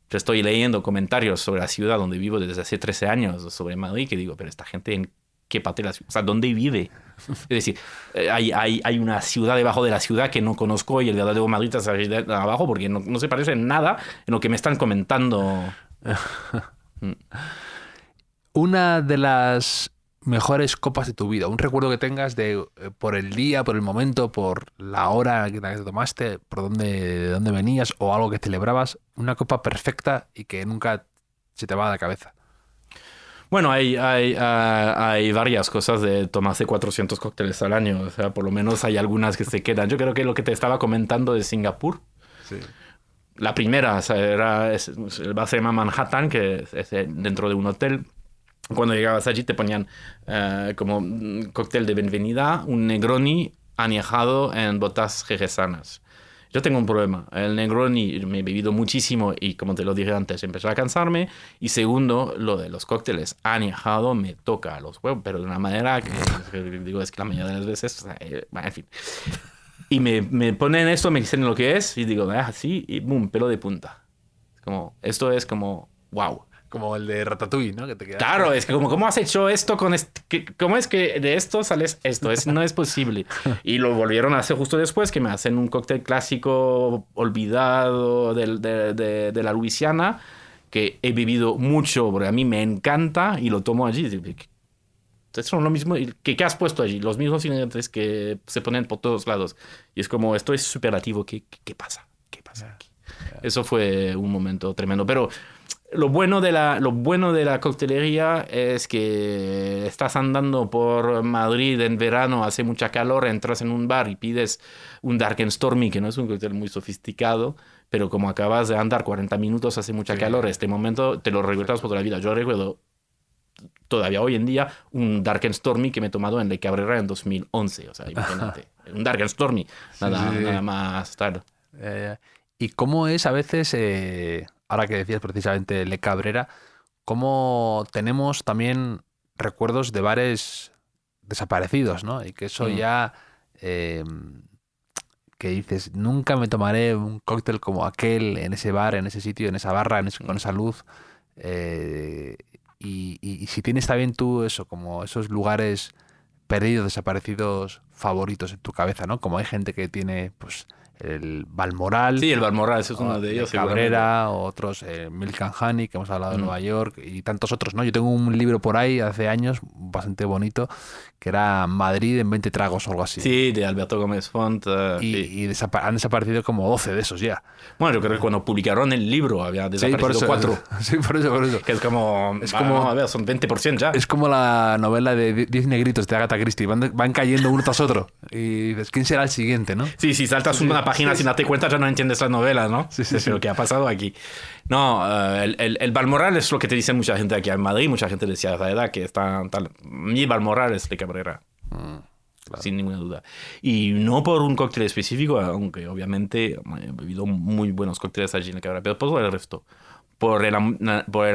Yo estoy leyendo comentarios sobre la ciudad donde vivo desde hace 13 años, sobre Madrid, que digo, pero esta gente en qué parte de la ciudad, o sea, ¿dónde vive? Es decir, hay una ciudad debajo de la ciudad que no conozco y el verdadero Madrid está ahí abajo porque no se parece en nada en lo que me están comentando. Una de las mejores copas de tu vida, un recuerdo que tengas de por el día, por el momento, por la hora que te tomaste, de dónde venías o algo que celebrabas, una copa perfecta y que nunca se te va de la cabeza. Bueno, hay varias cosas de tomarse 400 cócteles al año, o sea, por lo menos hay algunas que se quedan. Yo creo que lo que te estaba comentando de Singapur, Sí. la primera, o sea, el bar se llama Manhattan, que es dentro de un hotel. Cuando llegabas allí te ponían como un cóctel de bienvenida, un Negroni añejado en botas jerezanas. Yo tengo un problema. El Negroni me he bebido muchísimo y, como te lo dije antes, empezó a cansarme. Y segundo, lo de los cócteles añejado me toca a los huevos, pero de una manera que digo, es que la mayoría de las veces, o sea, en fin. Y me ponen esto, me dicen lo que es y digo, así, y boom, pelo de punta. Esto es como, wow. Como el de Ratatouille, ¿no? Que te queda... Claro, es que ¿cómo has hecho esto con ¿cómo es que de esto sales esto? No es posible. Y lo volvieron a hacer justo después, que me hacen un cóctel clásico olvidado de la Luisiana, que he bebido mucho, porque a mí me encanta y lo tomo allí. Entonces son lo mismo que has puesto allí, los mismos ingredientes que se ponen por todos lados. Y es como, esto es superlativo, ¿qué pasa? ¿Qué pasa aquí? Eso fue un momento tremendo. Pero lo bueno de la coctelería es que estás andando por Madrid en verano, hace mucha calor, entras en un bar y pides un Dark and Stormy, que no es un cóctel muy sofisticado, pero como acabas de andar 40 minutos, hace mucha calor, este momento te lo recuerdas por toda la vida. Yo recuerdo todavía hoy en día un Dark and Stormy que me he tomado en Le Cabrera en 2011. O sea, imagínate. Un Dark and Stormy. Nada más tal. ¿Y cómo es a veces, ahora que decías precisamente Le Cabrera, cómo tenemos también recuerdos de bares desaparecidos, ¿no? Y que eso ya, que dices, nunca me tomaré un cóctel como aquel en ese bar, en ese sitio, en esa barra, con esa luz. Y si tienes también tú eso, como esos lugares perdidos, desaparecidos, favoritos en tu cabeza, ¿no? Como hay gente que tiene, pues, el Balmoral. Sí, el Balmoral, ese es uno de ellos. Cabrera, otros, Milk and Honey, que hemos hablado de Nueva York, y tantos otros, ¿no? Yo tengo un libro por ahí hace años, bastante bonito, que era Madrid en 20 tragos o algo así. Sí, de Alberto Gómez Font. Y han desaparecido como 12 de esos ya. Bueno, yo creo que cuando publicaron el libro había desaparecido 4. Sí, por eso. Que es como, a ver, son 20% ya. Es como la novela de 10 negritos de Agatha Christie, van cayendo uno tras otro. Y dices, ¿quién será el siguiente, no? Sí, si saltas una página sin darte cuenta ya no entiendes la novela, ¿no? Sí. Lo que ha pasado aquí. No, el Balmoral es lo que te dice mucha gente aquí en Madrid, mucha gente de cierta edad que está tal. Mi Balmoral es de Cabrera. Claro. Sin ninguna duda. Y no por un cóctel específico, aunque obviamente he bebido muy buenos cócteles allí en la Cabrera, pero por el resto. Por el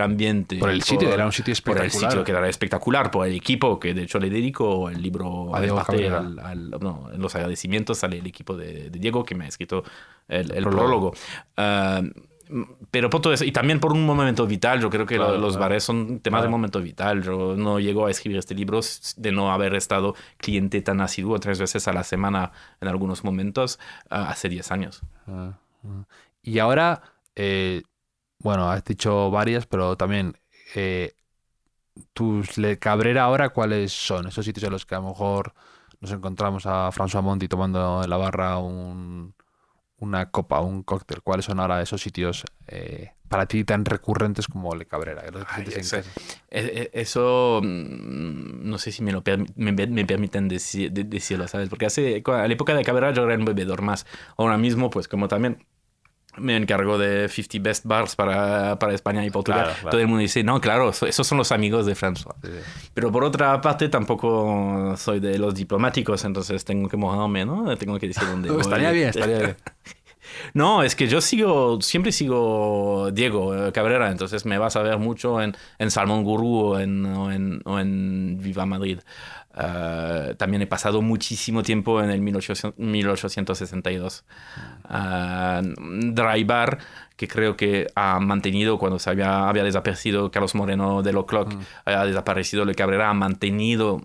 ambiente. Por el sitio, era un sitio espectacular. Por el sitio, que era espectacular. Por el equipo, que de hecho le dedico el libro a Diego Cabrera. En los agradecimientos sale el equipo de Diego, que me ha escrito el prólogo. Pero por todo eso, y también por un momento vital, yo creo que los bares son temas de momento vital. Yo no llego a escribir este libro de no haber estado cliente tan asiduo 3 veces a la semana en algunos momentos hace 10 años. Y ahora, bueno, has dicho varias, pero también tus Le Cabrera ahora, ¿cuáles son? Esos sitios en los que a lo mejor nos encontramos a François Monti tomando en la barra una copa, un cóctel. ¿Cuáles son ahora esos sitios para ti tan recurrentes como Le Cabrera? Eso no sé si me permiten decirlo, ¿sabes? Porque a la época de Cabrera yo era un bebedor más. Ahora mismo, pues como también me encargo de 50 Best Bars para España y Portugal. Claro. Todo el mundo dice, no, claro, esos son los amigos de François. Sí. Pero por otra parte, tampoco soy de los diplomáticos, entonces tengo que mojarme, ¿no? Tengo que decir dónde voy. Estaría bien. No, es que yo siempre sigo Diego Cabrera, entonces me vas a ver mucho en Salmón Gurú o en Viva Madrid. También he pasado muchísimo tiempo en el 1862. Dry Bar, que creo que ha mantenido cuando se había desaparecido Carlos Moreno de L'Oclock, ha desaparecido Le Cabrera, ha mantenido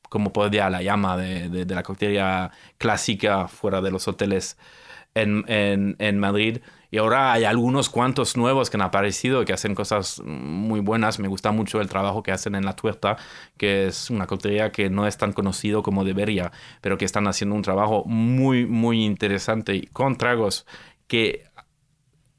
como podía la llama de la coctelería clásica fuera de los hoteles en Madrid. Y ahora hay algunos cuantos nuevos que han aparecido que hacen cosas muy buenas. Me gusta mucho el trabajo que hacen en La Tuerta, que es una coctelería que no es tan conocido como debería, pero que están haciendo un trabajo muy, muy interesante y con tragos que,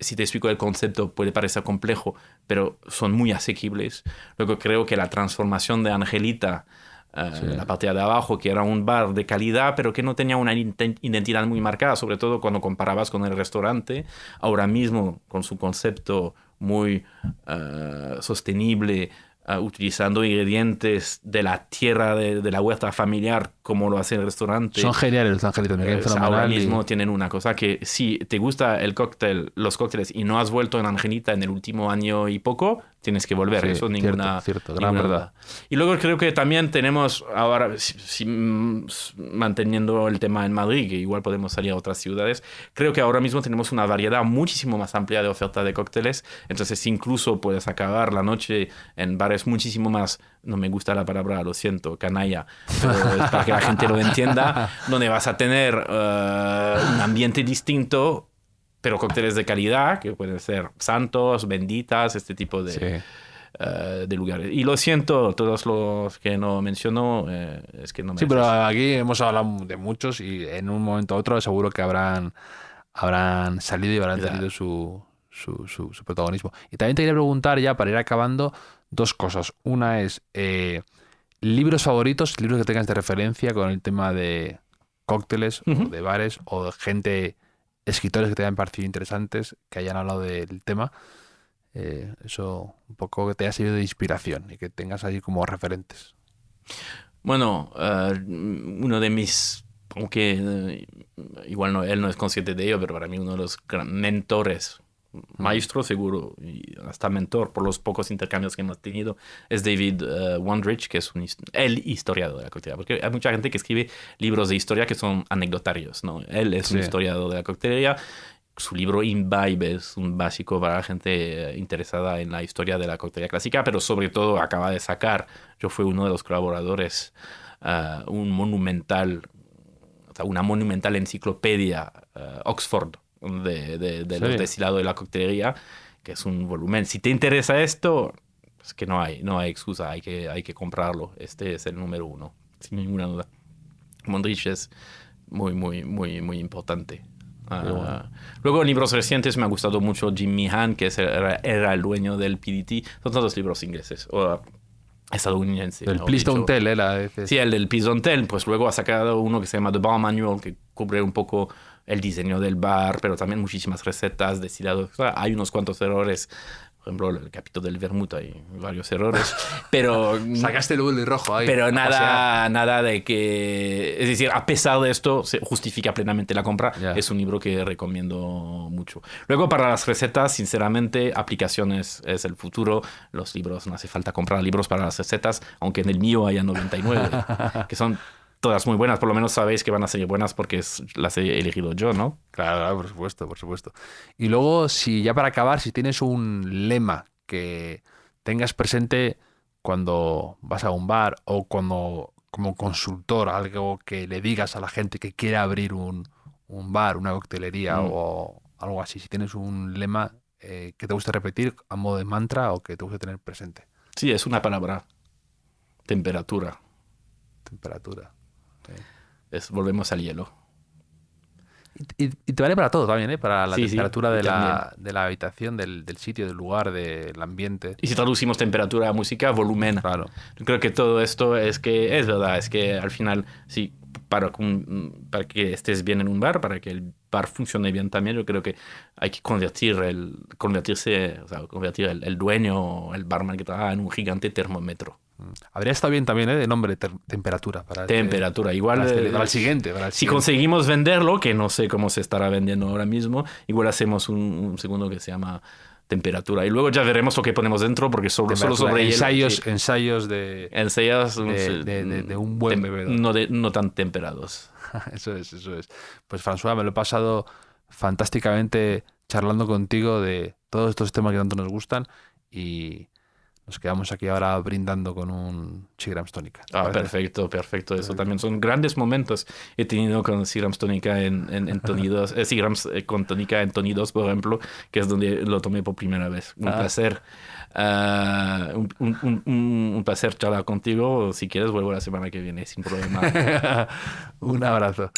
si te explico el concepto, puede parecer complejo, pero son muy asequibles. Luego creo que la transformación de Angelita, la parte de abajo, que era un bar de calidad, pero que no tenía una identidad muy marcada, sobre todo cuando comparabas con el restaurante. Ahora mismo, con su concepto muy sostenible, utilizando ingredientes de la tierra, de la huerta familiar, como lo hace el restaurante. Son geniales los angelitos. Ahora mismo tienen una cosa que, si te gusta los cócteles y no has vuelto en Angelita en el último año y poco, tienes que volver. Sí, eso ninguna gran verdad. Y luego creo que también tenemos ahora, manteniendo el tema en Madrid, que igual podemos salir a otras ciudades, creo que ahora mismo tenemos una variedad muchísimo más amplia de oferta de cócteles. Entonces incluso puedes acabar la noche en bares muchísimo más, no me gusta la palabra, lo siento, canalla, pero es para que la gente lo entienda, donde vas a tener un ambiente distinto, pero cócteles de calidad, que pueden ser Santos, Benditas, este tipo de lugares. Y lo siento, todos los que no menciono, es que no me... Sí, pero aquí hemos hablado de muchos y en un momento u otro seguro que habrán habrán salido y habrán tenido su protagonismo. Y también te quería preguntar, ya para ir acabando, dos cosas. Una es libros favoritos, libros que tengas de referencia con el tema de cócteles o de bares o de gente, escritores que te hayan parecido interesantes, que hayan hablado del tema. Eso un poco que te haya servido de inspiración y que tengas ahí como referentes. Bueno, uno de mis, aunque igual no, él no es consciente de ello, pero para mí uno de los mentores, maestro seguro, y hasta mentor por los pocos intercambios que hemos tenido, es David Wondrich, que es el historiador de la coctelería. Porque hay mucha gente que escribe libros de historia que son anecdotarios, ¿no? Él es un historiador de la coctelería. Su libro Imbibe es un básico para la gente interesada en la historia de la coctelería clásica, pero sobre todo acaba de sacar, yo fui uno de los colaboradores, una monumental enciclopedia Oxford de los destilados de la coctelería, que es un volumen. Si te interesa esto, es que no hay excusa, hay que comprarlo. Este es el número 1, sin ninguna duda. Wondrich es muy, muy, muy, muy importante. Luego, libros recientes me ha gustado mucho Jim Meehan, que era el dueño del PDT. Son todos libros ingleses o estadounidenses. El Please Don't Tell, Sí, el del Please Don't Tell. Pues luego ha sacado uno que se llama The Bar Manual, que cubre un poco el diseño del bar, pero también muchísimas recetas, destilados. Hay unos cuantos errores. Por ejemplo, el capítulo del vermut hay varios errores, pero sacaste el bully rojo ahí. Pero nada de que, es decir, a pesar de esto, se justifica plenamente la compra. Es un libro que recomiendo mucho. Luego, para las recetas, sinceramente, aplicaciones es el futuro. Los libros, no hace falta comprar libros para las recetas, aunque en el mío haya 99, que son todas muy buenas. Por lo menos sabéis que van a ser buenas porque las he elegido yo, ¿no? Claro, por supuesto. Y luego, ya para acabar, si tienes un lema que tengas presente cuando vas a un bar o cuando como consultor, algo que le digas a la gente que quiere abrir un bar, una coctelería o algo así, si tienes un lema que te guste repetir a modo de mantra o que te guste tener presente. Sí, es una palabra. Temperatura. Volvemos al hielo. Y te vale para todo también, ¿eh? Para la temperatura de la habitación, del sitio, del lugar, del ambiente. Y si traducimos temperatura a música, volumen. Claro. Yo creo que todo esto es verdad, es que al final, sí, para que estés bien en un bar, para que el bar funcione bien también, yo creo que hay que convertir el dueño, el barman que trabaja en un gigante termómetro. Habría estado bien también, de nombre, temperatura. Temperatura, igual. Para el siguiente. Si conseguimos venderlo, que no sé cómo se estará vendiendo ahora mismo, igual hacemos un segundo que se llama temperatura. Y luego ya veremos lo que ponemos dentro, porque solo sobre ensayos de un buen bebedor. No tan temperados. Eso es. Pues François, me lo he pasado fantásticamente charlando contigo de todos estos temas que tanto nos gustan y nos quedamos aquí ahora brindando con un Seagram's Tónica. Perfecto. Eso también son grandes momentos. He tenido con Seagram's Tónica en Tonidos, Seagram's con Tónica en Tonidos, por ejemplo, que es donde lo tomé por primera vez. Un placer. Un placer charlar contigo. Si quieres, vuelvo la semana que viene sin problema. Un abrazo.